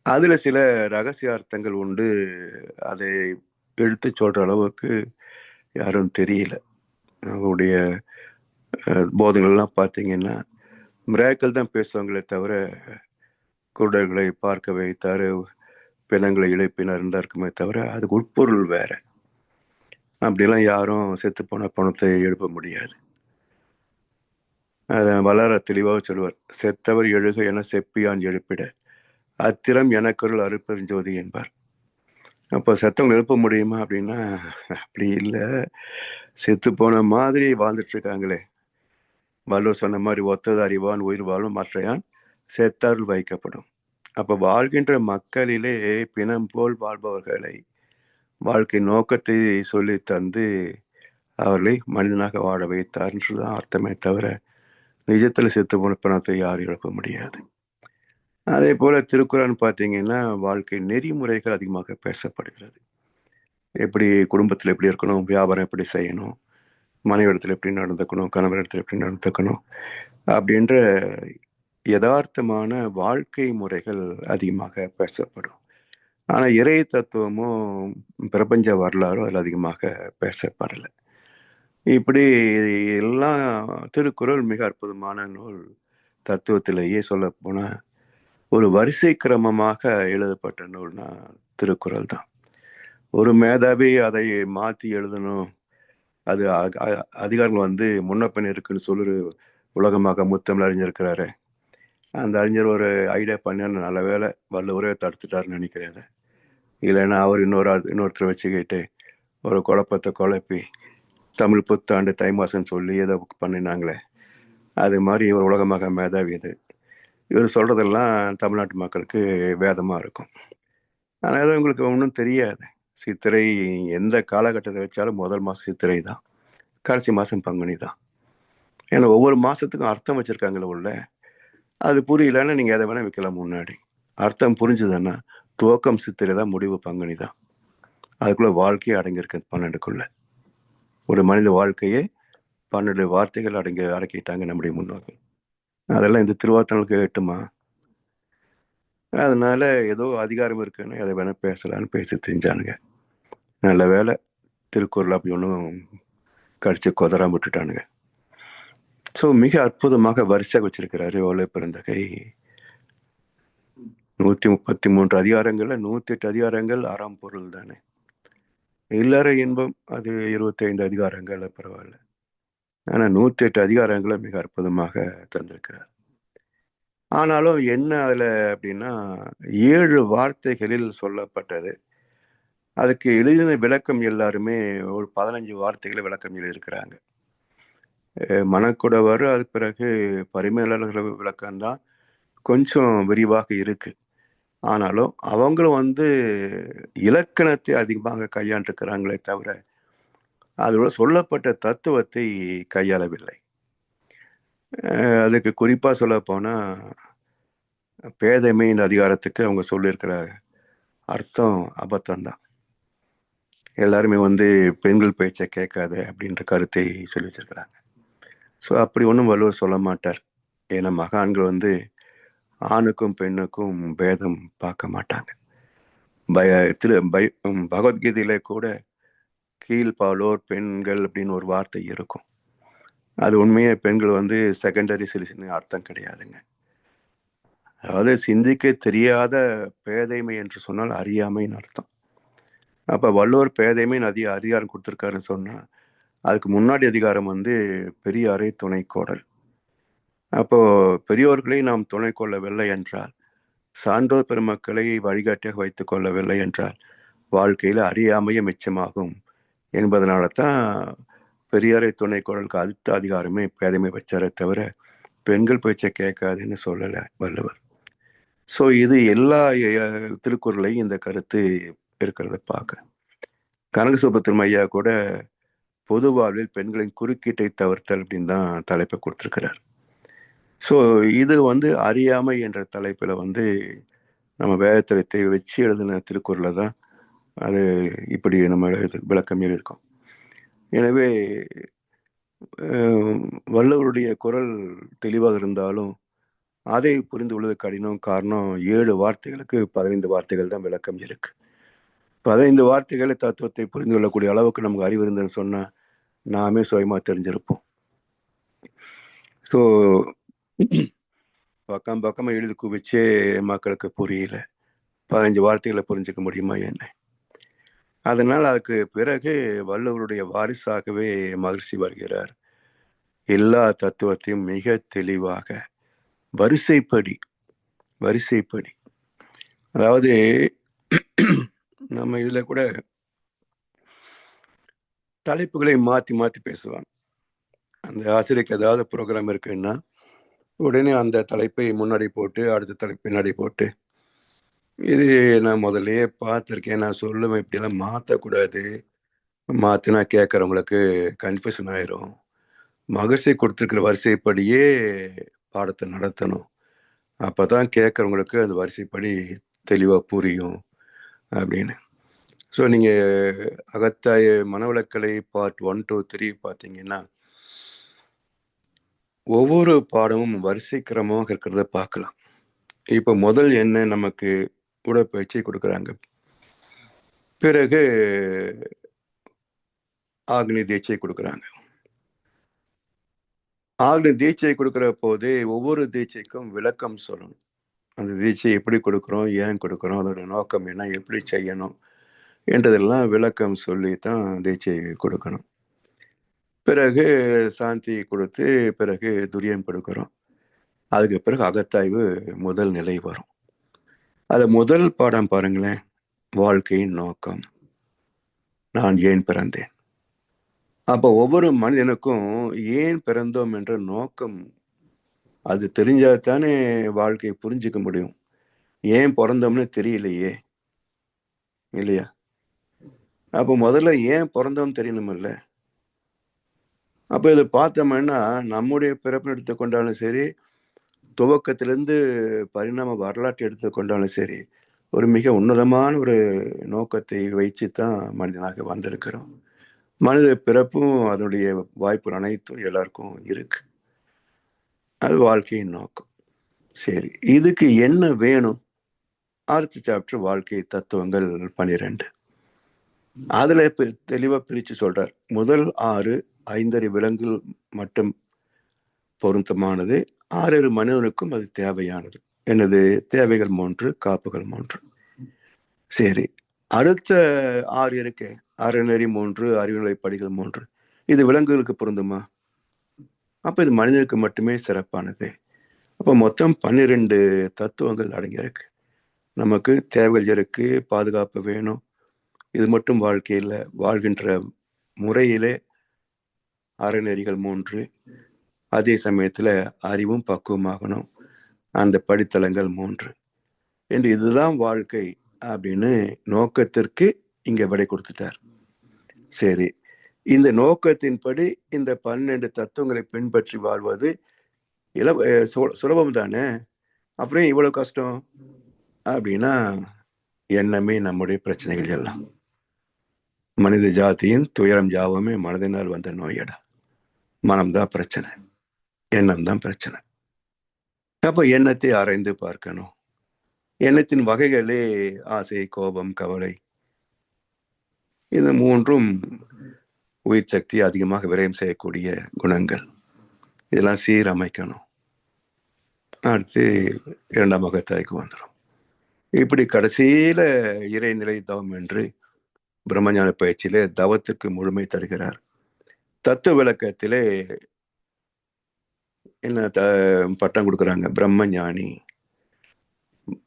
அதுல சில ரகசிய அர்த்தங்கள் உண்டு. அதை எடுத்து சொல்ற அளவுக்கு யாரும் தெரியல. அவருடைய போதனைகள்லாம் பார்த்தீங்கன்னா மிராக்கிள் தான் பேசுவாங்களே தவிர குருடர்களை பார்க்க வைத்தாரு, பிணங்களை இழைப்பினார் இருக்குமே தவிர அதுக்கு உட்பொருள் வேற. அப்படிலாம் யாரும் செத்து போன பணத்தை எழுப்ப முடியாது. அதை வளர தெளிவாக சொல்லுவார். செத்தவர் எழுக என செப்பியான் எழுப்பிட அத்திரம் எனக்குள் அருப்பெருஞ்சோதி என்பார். அப்போ செத்தவங்க எழுப்ப முடியுமா அப்படின்னா அப்படி இல்லை. செத்து போன மாதிரி வாழ்ந்துட்டு இருக்காங்களே. வள்ளுவர் சொன்ன மாதிரி ஒத்தது அறிவான் உயிர் வாழும் மற்றையான் செத்தாருள் வைக்கப்படும். அப்போ வாழ்கின்ற மக்களிலே பிணம் போல் வாழ்பவர்களை வாழ்க்கை நோக்கத்தை சொல்லி தந்து அவர்களை மனிதனாக வாழ வைத்தார்ன்றதுதான் அர்த்தமே தவிர நிஜத்தில் செத்து போன பிணத்தை யாரும் எழுப்ப முடியாது. அதே போல திருக்குறான் பார்த்தீங்கன்னா வாழ்க்கை நெறிமுறைகள் அதிகமாக பேசப்படுகிறது. எப்படி குடும்பத்தில் எப்படி இருக்கணும், வியாபாரம் எப்படி செய்யணும், மனைவிடத்தில் எப்படி நடந்துக்கணும், கணவரிடத்தில் எப்படி நடந்துக்கணும் அப்படின்ற யதார்த்தமான வாழ்க்கை முறைகள் அதிகமாக பேசப்படும். ஆனால் இறை தத்துவமும் பிரபஞ்ச வரலாறும் அதில் அதிகமாக பேசப்படலை. இப்படி எல்லாம் திருக்குறள் மிக அற்புதமான நூல். தத்துவத்திலேயே சொல்ல போனால் ஒரு வரிசை கிரமமாக எழுதப்பட்ட நூல்னா திருக்குறள் தான். ஒரு மேதாவி அதை மாற்றி எழுதணும், அது அதிகாரங்கள் வந்து முன்னப்பின் இருக்குன்னு சொல்லுற உலகமாக முத்தமிழ் அறிஞர். அந்த அறிஞர் ஒரு ஐடியா பண்ண நல்ல வேலை வள்ளுவரே தடுத்துட்டாருன்னு நினைக்கிறேன். இல்லைன்னா அவர் இன்னொருத்தரை வச்சுக்கிட்டு ஒரு குழப்பத்தை குழப்பி தமிழ் புத்தாண்டு தை மாதம் சொல்லி ஏதோ பண்ணினாங்களே, அது மாதிரி இவர் உலகமாக மேதாவி. இது இவர் சொல்கிறதெல்லாம் தமிழ்நாட்டு மக்களுக்கு வேதமாக இருக்கும். ஆனால் உங்களுக்கு ஒன்றும் தெரியாது. சித்திரை எந்த காலகட்டத்தை வச்சாலும் முதல் மாதம் சித்திரை தான், கடைசி மாதம் பங்குனி தான். ஏன்னா ஒவ்வொரு மாதத்துக்கும் அர்த்தம் வச்சுருக்காங்களே உள்ள. அது புரியலன்னா நீங்கள் எதை வேணால் வைக்கலாம் முன்னாடி. அர்த்தம் புரிஞ்சுதுன்னா துவக்கம் சித்திரை தான், முடிவு பங்குனி தான். அதுக்குள்ளே வாழ்க்கையே அடங்கியிருக்கு. 12க்குள்ள ஒரு மனித வாழ்க்கையே 12 வார்த்தைகள் அடக்கிட்டாங்க நம்முடைய முன்னோர்கள். அதெல்லாம் இந்த திருவாத்தனுக்கு எட்டுமா? அதனால ஏதோ அதிகாரம் இருக்குன்னு எதை வேணால் பேசலான்னு பேசி தெரிஞ்சானுங்க. நல்ல வேலை திருக்குறள் அப்படி ஒன்றும் கடிச்சு கொதராம விட்டுட்டானுங்க. ஸோ மிக அற்புதமாக வரிசையாக வச்சிருக்கிறாரு ஓலை பெருந்தகை. 133 அதிகாரங்கள்ல 108 அதிகாரங்கள் ஆறாம் பொருள் தானே. இல்லற இன்பம் அது 25 அதிகாரங்கள், பரவாயில்ல. ஆனால் 108 அதிகாரங்களை மிக அற்புதமாக தந்திருக்கிறார். ஆனாலும் என்ன அதில் அப்படின்னா 7 வார்த்தைகளில் சொல்லப்பட்டது. அதுக்கு எழுதின விளக்கம் எல்லாருமே ஒரு 15 வார்த்தைகளை விளக்கம் எழுதியிருக்கிறாங்க. மணக்குடவர், அதுக்கு பிறகு பரிமேலழகர் விளக்கம்தான் கொஞ்சம் விரிவாக இருக்கு. ஆனாலும் அவங்களும் வந்து இலக்கணத்தை அதிகமாக கையாண்டிருக்கிறாங்களே தவிர அதோட சொல்லப்பட்ட தத்துவத்தை கையாளவில்லை. அதுக்கு குறிப்பாக சொல்ல போனால் பேதைமையின் அதிகாரத்துக்கு அவங்க சொல்லியிருக்கிற அர்த்தம் அபத்தம்தான். எல்லாருமே வந்து பெண்கள் பேச்சை கேட்காத அப்படின்ற கருத்தை சொல்லி வச்சிருக்கிறாங்க. ஸோ அப்படி ஒன்றும் வள்ளுவர் சொல்ல மாட்டார். ஏன்னா மகான்கள் வந்து ஆணுக்கும் பெண்ணுக்கும் பேதம் பார்க்க மாட்டாங்க. பகவத்கீதையில கூட கீழ்பாலோர் பெண்கள் அப்படின்னு ஒரு வார்த்தை இருக்கும். அது உண்மையே பெண்கள் வந்து செகண்டரி சிட்டிசன் அர்த்தம் கிடையாதுங்க. அதாவது சிந்திக்க தெரியாத பேதைமை என்று சொன்னால் அறியாமைன்னு அர்த்தம். அப்போ வள்ளுவர் பேதைமைன்னு அதிகாரம் கொடுத்துருக்காருன்னு சொன்னால் அதுக்கு முன்னாடி அதிகாரம் வந்து பெரியாரை துணை கோடல். அப்போ பெரியோர்களை நாம் துணை கொள்ளவில்லை என்றால், சான்றோர் பெருமக்களை வழிகாட்டியாக வைத்துக் கொள்ளவில்லை என்றால் வாழ்க்கையில் அறியாமையே மிச்சமாகும் என்பதனால தான் பெரியாரை துணை கோடலுக்கு அடுத்த அதிகாரமே பேதைமை வச்சாரே தவிர பெண்கள் பேச்சை கேட்காதுன்னு சொல்லலை வள்ளுவர். ஸோ இது எல்லா திருக்குறளையும் இந்த கருத்து இருக்கிறத பார்க்குறேன். கனகசுப்பத்திரம் ஐயா கூட பொது வாழ்வில் பெண்களின் குறுக்கீட்டை தவிர்த்தல் அப்படின்னு தான் தலைப்பை கொடுத்துருக்கிறார். ஸோ இது வந்து அறியாமை என்ற தலைப்பில் வந்து நம்ம வேதத்திலத்தை வச்சு எழுதின திருக்குறளை தான் அது இப்படி நம்ம விளக்கம் இருக்கோம். எனவே வள்ளுவருடைய குரல் தெளிவாக இருந்தாலும் அதை புரிந்து கொள்வது கடினம். காரணம் 7 வார்த்தைகளுக்கு 15 வார்த்தைகள் தான் விளக்கம் இருக்கு. 15 வார்த்தைகளை தத்துவத்தை புரிந்து கொள்ளக்கூடிய அளவுக்கு நமக்கு அறிவு இருந்ததுன்னு சொன்னா நாமே சுயமா தெரிஞ்சிருப்போம். ஸோ பக்கமா எழுதி குவிச்சே மக்களுக்கு புரியல. 15 வார்த்தைகளை புரிஞ்சுக்க முடியுமா என்ன? அதனால் அதுக்கு பிறகு வள்ளுவருடைய வாரிசாகவே மகிழ்ச்சி வருகிறார். எல்லா தத்துவத்தையும் மிக தெளிவாக வரிசைப்படி அதாவது நம்ம இதுல கூட தலைப்புகளை மாற்றி பேசுவாங்க. அந்த ஆசிரியருக்கு ஏதாவது ப்ரோக்ராம் இருக்குன்னா உடனே அந்த தலைப்பை முன்னாடி போட்டு அடுத்த தலைப்பு பின்னாடி போட்டு, இது நான் முதல்லயே பார்த்துருக்கேன், நான் சொல்லுவேன் இப்படியெல்லாம் மாற்றக்கூடாது, மாற்றினா கேட்குறவங்களுக்கு கன்ஃபியூஷன் ஆயிரும், மகிழ்ச்சி கொடுத்துருக்கிற வரிசைப்படியே பாடத்தை நடத்தணும், அப்போ தான் கேட்குறவங்களுக்கு அந்த வரிசைப்படி தெளிவாக புரியும் அப்படின்னு. ஸோ நீங்கள் அகத்தாய மனவளக்கலை பார்ட் 1, 2, 3 பார்த்தீங்கன்னா ஒவ்வொரு பாடமும் வரிசைக்கிரமாக இருக்கிறத பார்க்கலாம். இப்போ முதல் என்ன நமக்கு உடற்பயிற்சி கொடுக்குறாங்க, பிறகு ஆக்னி தீட்சை கொடுக்குறாங்க. ஆக்னி தீட்சை கொடுக்குற போதே ஒவ்வொரு தீட்சைக்கும் விளக்கம் சொல்லணும். அந்த தீட்சை எப்படி கொடுக்குறோம், ஏன் கொடுக்குறோம், அதோட நோக்கம் என்ன, எப்படி செய்யணும் என்றதெல்லாம் விளக்கம் சொல்லி தான் தீட்சை கொடுக்கணும். பிறகு சாந்தி கொடுத்து பிறகு துரியம் கொடுக்குறோம். அதுக்கு பிறகு அகத்தாய்வு முதல் நிலை வரும். அது முதல் பாடம் பாருங்களேன், வாழ்க்கையின் நோக்கம், நான் ஏன் பிறந்தேன். அப்போ ஒவ்வொரு மனிதனுக்கும் ஏன் பிறந்தோம் என்ற நோக்கம் அது தெரிஞ்சாதானே வாழ்க்கையை புரிஞ்சுக்க முடியும். ஏன் பிறந்தோம்னு தெரியலையே இல்லையா? அப்போ முதல்ல ஏன் பிறந்தோம் தெரியணுமில்ல. அப்போ இதை பார்த்தோம்னா நம்முடைய பிறப்பு எடுத்துக்கொண்டாலும் சரி, துவக்கத்திலிருந்து பரிணாம வரலாற்றை எடுத்துக்கொண்டாலும் சரி, ஒரு மிக உன்னதமான ஒரு நோக்கத்தை வைத்து தான் மனிதனாக வந்திருக்கிறோம். மனித பிறப்பும் அதனுடைய வாய்ப்பு அனைத்தும் எல்லாருக்கும் இருக்கு. அது வாழ்க்கையின் நோக்கம். சரி, இதுக்கு என்ன வேணும்? அடுத்த சாப்டர் வாழ்க்கை தத்துவங்கள் 12. அதுல தெளிவா பிரிச்சு சொல்றார். முதல் 6 5 விலங்குகள் மட்டும் பொருத்தமானது, 6 மனிதனுக்கும் அது தேவையானது. என்னது? தேவைகள் 3, காப்புகள் 3. சரி, அடுத்த 6 இருக்கு, அறநெறி 3, அறிவுநிலை படிகள் 3. இது விலங்குகளுக்கு பொருந்துமா? அப்ப இது மனிதனுக்கு மட்டுமே சிறப்பானது. அப்போ மொத்தம் 12 தத்துவங்கள் அடங்கியிருக்கு. நமக்கு தேவைகள் இருக்கு, பாதுகாப்பு வேணும். இது மட்டும் வாழ்க்கையில் வாழ்கின்ற முறையிலே அறநெறிகள் 3, அதே சமயத்தில் அறிவும் பக்குவமாகணும், அந்த படித்தளங்கள் 3 என்று இதுதான் வாழ்க்கை அப்படின்னு நோக்கத்திற்கு இங்கே விடை கொடுத்துட்டார். சரி, இந்த நோக்கத்தின்படி இந்த 12 தத்துவங்களை பின்பற்றி வாழ்வது சுலபம் தானே, அப்புறம் இவ்வளவு கஷ்டம் அப்படின்னா எண்ணமே நம்முடைய பிரச்சனைகள் எல்லாம். மனித ஜாதியின் துயரம் யாவுமே மனதினால் வந்த நோயடா. மனம்தான் பிரச்சனை, எண்ணம் தான் பிரச்சனை. அப்போ எண்ணத்தை ஆராய்ந்து பார்க்கணும். எண்ணத்தின் வகைகளே ஆசை, கோபம், கவலை, இந்த 3ம் உயிர் சக்தி அதிகமாக விரயம் செய்யக்கூடிய குணங்கள். இதெல்லாம் சீரமைக்கணும். அடுத்து 2ஆம் அகத்தாய்க்கு வந்துடும். இப்படி கடைசியில இறைநிலை தவம் என்று பிரம்மஞான பயிற்சியிலே தவத்துக்கு முழுமை தருகிறார். தத்துவ விளக்கத்திலே என்ன பட்டம் கொடுக்குறாங்க? பிரம்மஞானி.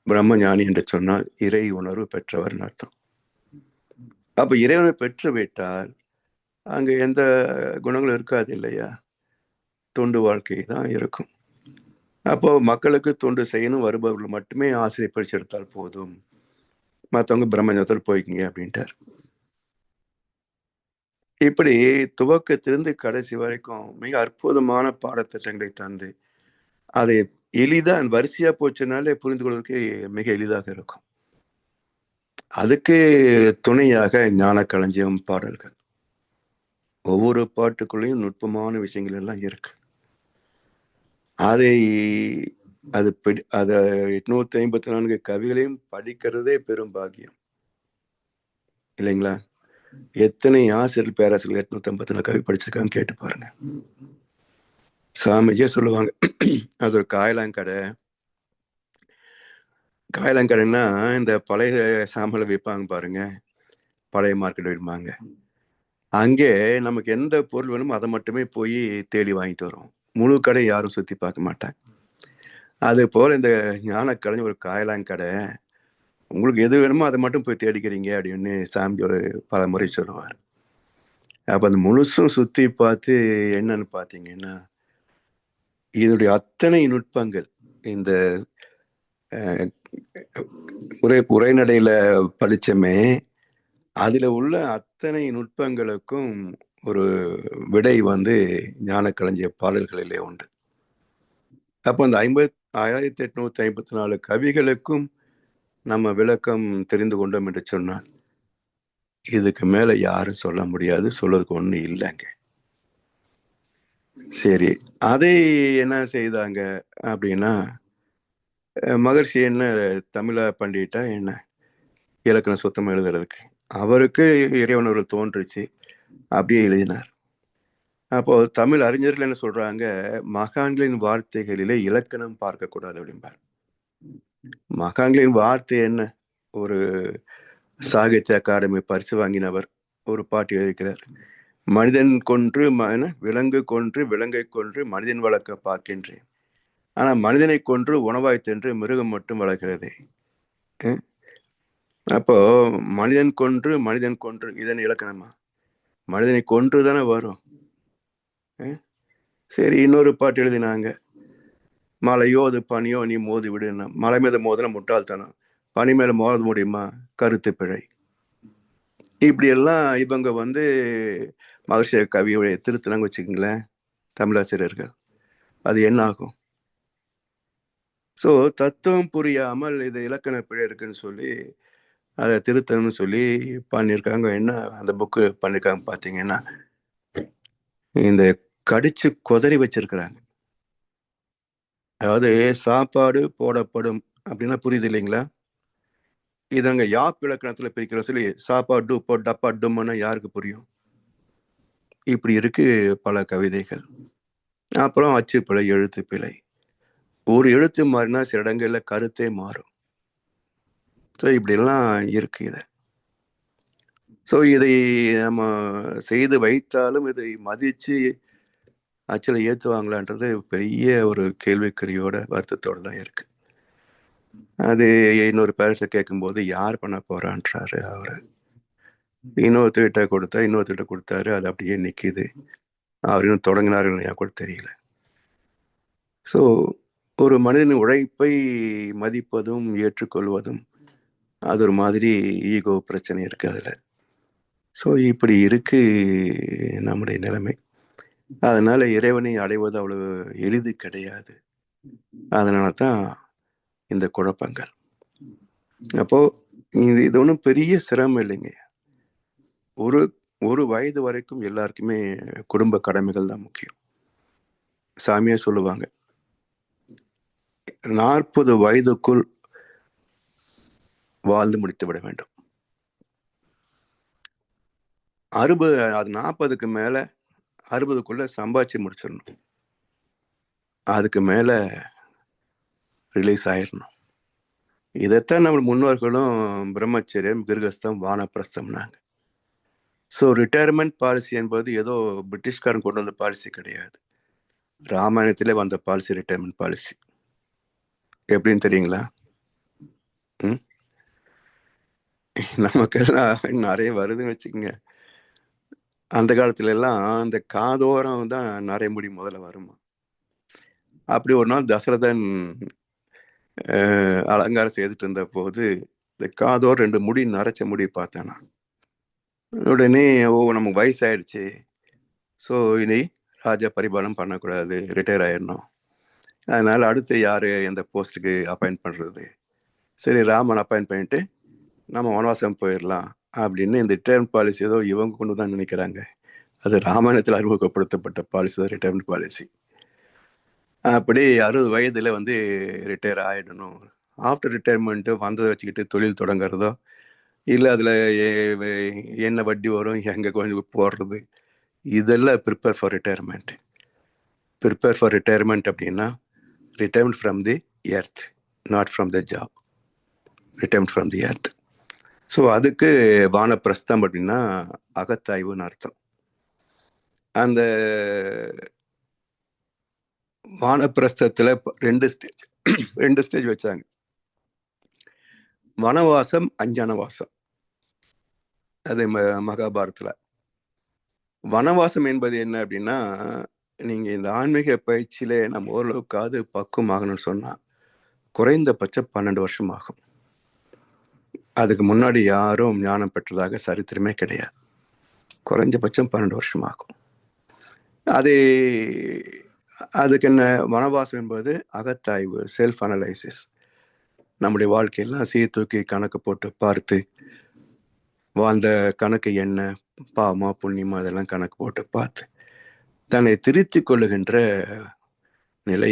பிரம்மஞானி என்று சொன்னால் இறை உணர்வு பெற்றவர் அர்த்தம். அப்ப இறைவனை பெற்று விட்டால் அங்க எந்த குணங்களும் இருக்காது இல்லையா? தொண்டு வாழ்க்கை தான் இருக்கும். அப்போ மக்களுக்கு தொண்டு செய்யணும், வருபவர்கள் மட்டுமே ஆசிரியர் பயிற்சி எடுத்தால் போதும், மற்றவங்க பிரம்மஞானத்தில் போய்க்குங்க அப்படின்ட்டார். இப்படி துவக்கத்திலிருந்து கடைசி வரைக்கும் மிக அற்புதமான பாடத்திட்டங்களை தந்து அதை எளிதா வரிசையா போச்சுனாலே புரிந்து கொள்வதற்கு மிக எளிதாக இருக்கும். அதுக்கு துணையாக ஞான களஞ்சியம் பாடல்கள். ஒவ்வொரு பாட்டுக்குள்ளேயும் நுட்பமான விஷயங்கள் எல்லாம் இருக்கு. அதை 854 கவிகளையும் படிக்கிறதே பெரும் பாக்கியம் இல்லைங்களா? எத்தனை ஆசிரியர் பேராசிரியர் 854 கவி படிச்சிருக்காங்க கேட்டு பாருங்க. சாமிஜியே சொல்லுவாங்க, அது ஒரு காயலாங்கடை. காயலாங்கடைன்னா இந்த பழைய சாம்பலை விற்பாங்க பாருங்க, பழைய மார்க்கெட் விற்பாங்க. அங்கே நமக்கு எந்த பொருள் வேணுமோ அதை மட்டுமே போய் தேடி வாங்கிட்டு வரும். முழு கடை யாரும் சுற்றி பார்க்க மாட்டாங்க. அது போல் இந்த ஞான கலைஞர் ஒரு காயலாங்கடை, உங்களுக்கு எது வேணுமோ அதை மட்டும் போய் தேடிக்கிறீங்க அப்படின்னு சாமி ஒரு பல முறை சொல்லுவார். அப்போ அந்த முழுசும் சுற்றி பார்த்து என்னன்னு பார்த்தீங்கன்னா, இதனுடைய அத்தனை நுட்பங்கள் இந்த உரைநடையில படிச்சமே, அதுல உள்ள அத்தனை நுட்பங்களுக்கும் ஒரு விடை ஞான களஞ்சிய பாடல்களிலே உண்டு. அப்போ அந்த 1854 கவிகளுக்கும் நம்ம விளக்கம் தெரிந்து கொண்டோம் என்று சொன்னால் இதுக்கு மேல யாரும் சொல்ல முடியாது, சொல்றதுக்கு ஒண்ணு இல்லைங்க. சரி, அதை என்ன செய்தாங்க அப்படின்னா, மகர்ஷி என்ன தமிழா பண்ணிட்டா என்ன இலக்கணம் சுத்தமா எழுதுறதுக்கு, அவருக்கு இறைவனர்கள் தோன்றுச்சு, அப்படியே எழுதினார். அப்போ தமிழ் அறிஞர்கள் என்ன சொல்றாங்க, மகான்களின் வார்த்தைகளிலே இலக்கணம் பார்க்கக்கூடாது அப்படிம்பார். மகான்களின் வார்த்தை என்ன? ஒரு சாகித்ய அகாடமி பரிசு வாங்கினவர் ஒரு பாட்டு எழுதிக்கிறார், மனிதன் கொன்று விலங்கு கொன்று விலங்கை கொன்று மனிதன் வளர்க்க பார்க்கின்றேன், ஆனா மனிதனை கொன்று உணவாய் தின்று மிருகம் மட்டும் வளர்க்கிறது. அப்போ மனிதன் கொன்று இதன் இலக்கணமா? மனிதனை கொன்று தானே வரும். சரி, இன்னொரு பாட்டு எழுதினாங்க, மலையோ அது பனியோ நீ மோதி விடுனா, மலை மீது மோதின முட்டாள்தனம், பனி மேல மோத முடியுமா, கருத்து பிழை. இப்படி எல்லாம் இவங்க மகர்ஷி கவியோடைய திருத்தனாங்க வச்சுக்கங்களேன் தமிழாசிரியர்கள், அது என்ன ஆகும்? ஸோ தத்துவம் புரியாமல் இது இலக்கண பிழை இருக்குன்னு சொல்லி அதை திருத்தணும்னு சொல்லி பண்ணியிருக்காங்க. என்ன அந்த புக்கு பண்ணியிருக்காங்க பார்த்தீங்கன்னா, இந்த கடிச்சு கொதறி வச்சிருக்கிறாங்க. அதாவது சாப்பாடு போடப்படும் அப்படின்னா புரியுது இல்லைங்களா? இதங்க யாப் இலக்கணத்துல பிரிக்கிற சொல்லி சாப்பாடு டப்பா டும்னா யாருக்கு புரியும்? இப்படி இருக்கு பல கவிதைகள். அப்புறம் அச்சு பிழை, எழுத்து பிழை. ஒரு எழுத்து மாறினா சில இடங்கள்ல கருத்தே மாறும். ஸோ இப்படிலாம் இருக்கு இது. ஸோ இதை நம்ம செய்து வைத்தாலும் இதை மதிச்சு அச்சில் ஏற்றுவாங்களான்றது பெரிய ஒரு கேள்விக்குறியோட வருத்தத்தோடு தான் இருக்கு. அது இன்னொரு பேரண்ட்ஸை கேட்கும்போது யார் பண்ண போறான்றாரு அவரு. இன்னொருத்தர்கிட்ட கொடுத்தாரு, அது அப்படியே நிற்கிது. அவர் இன்னும் தொடங்கினார்கள் இல்லையா கூட தெரியல. ஸோ ஒரு மனிதனின் உழைப்பை மதிப்பதும் ஏற்றுக்கொள்வதும் அது ஒரு மாதிரி ஈகோ பிரச்சனை இருக்கு அதுல. ஸோ இப்படி இருக்கு நம்முடைய நிலைமை. அதனால இறைவனை அடைவது அவ்வளவு எளிது கிடையாது. அதனால தான் இந்த குழப்பங்கள். அப்போ இது ஒன்றும் பெரிய சிரமம் இல்லைங்க. ஒரு ஒரு வயது வரைக்கும் எல்லாருக்குமே குடும்ப கடமைகள் தான் முக்கியம். சாமியா சொல்லுவாங்க 40 வயதுக்குள் வாழ்ந்து முடித்து விட வேண்டும். 60 அது 40க்கு மேல 60க்குள்ள சம்பாதிச்சு முடிச்சிடணும். அதுக்கு மேல ரிலீஸ் ஆயிடணும். இதைத்தான் நம்ம முன்னோர்களும் பிரம்மச்சரியம், கிருகஸ்தம், வானப்பிரஸ்தம்னாங்க. ஸோ ரிட்டையர்மெண்ட் பாலிசி என்பது ஏதோ பிரிட்டிஷ்காரன் கொண்டு வந்த பாலிசி கிடையாது. ராமாயணத்திலே வந்த பாலிசி ரிட்டையர்மெண்ட் பாலிசி. எப்படின்னு தெரியுங்களா? நமக்கெல்லாம் நிறைய வருதுன்னு வச்சுக்கோங்க. அந்த காலத்துல எல்லாம் அந்த காதோரம் தான் நிறைய முடி முதல்ல வருமா. அப்படி ஒரு நாள் தசரதன் அலங்காரம் செய்துட்டு இருந்த போது இந்த காதோர் 2 முடி நரைச்ச முடி பார்த்தானா. உடனே நமக்கு வயசாயிடுச்சு, ஸோ இனி ராஜா பரிபாலனம் பண்ணக்கூடாது, ரிட்டையர் ஆயிடணும். அதனால அடுத்து யாரு எந்த போஸ்ட்டுக்கு அப்பாயிண்ட் பண்றது? சரி, ராமன் அப்பாயிண்ட் பண்ணிட்டு நம்ம வனவாசம் போயிடலாம் அப்படின்னு இந்த ரிட்டையர்மெண்ட் பாலிசி ஏதோ இவங்க கொண்டு தான் நினைக்கிறாங்க. அது ராமாயணத்தில் அறிமுகப்படுத்தப்பட்ட பாலிசி தான் ரிட்டையர்மெண்ட் பாலிசி. அப்படி 60 வயதுல ரிட்டையர் ஆயிடணும். ஆஃப்டர் ரிட்டையர்மெண்ட்டு வந்ததை வச்சுக்கிட்டு தொழில் தொடங்குறதோ, இல்லை அதில் என்ன வட்டி வரும், எங்கே கொஞ்சம் போடுறது, இதெல்லாம் prepare for retirement. Prepare for retirement அப்படின்னா retirement from the earth, not from the job. Retirement from the earth. So அதுக்கு வானப்பிரஸ்தம் அப்படின்னா அகத்தாய்வுன்னு அர்த்தம். அந்த வானப்பிரஸ்தத்தில் 2 ஸ்டேஜ் வச்சாங்க. வனவாசம், அஞ்ஞானவாசம். அது மகாபாரத்தில். வனவாசம் என்பது என்ன அப்படின்னா, நீங்க இந்த ஆன்மீக பயிற்சியில நம்ம ஓரளவுக்காவது பக்குவம் ஆகணும்னு சொன்னா குறைந்தபட்சம் 12 வருஷம் ஆகும். அதுக்கு முன்னாடி யாரும் ஞானம் பெற்றதாக சரித்திரமே கிடையாது. குறைஞ்சபட்சம் 12 வருஷம் ஆகும். அதுக்கு என்ன வனவாசம் என்பது அகத்தாய்வு, செல்ஃப் அனலைசிஸ். நம்முடைய வாழ்க்கையெல்லாம் சீர்தூக்கி கணக்கு போட்டு பார்த்து வாழ்ந்த கணக்கு என்ன, பாவமா புண்ணியமா, அதெல்லாம் கணக்கு போட்டு பார்த்து தன்னை திருத்தி கொள்ளுகின்ற நிலை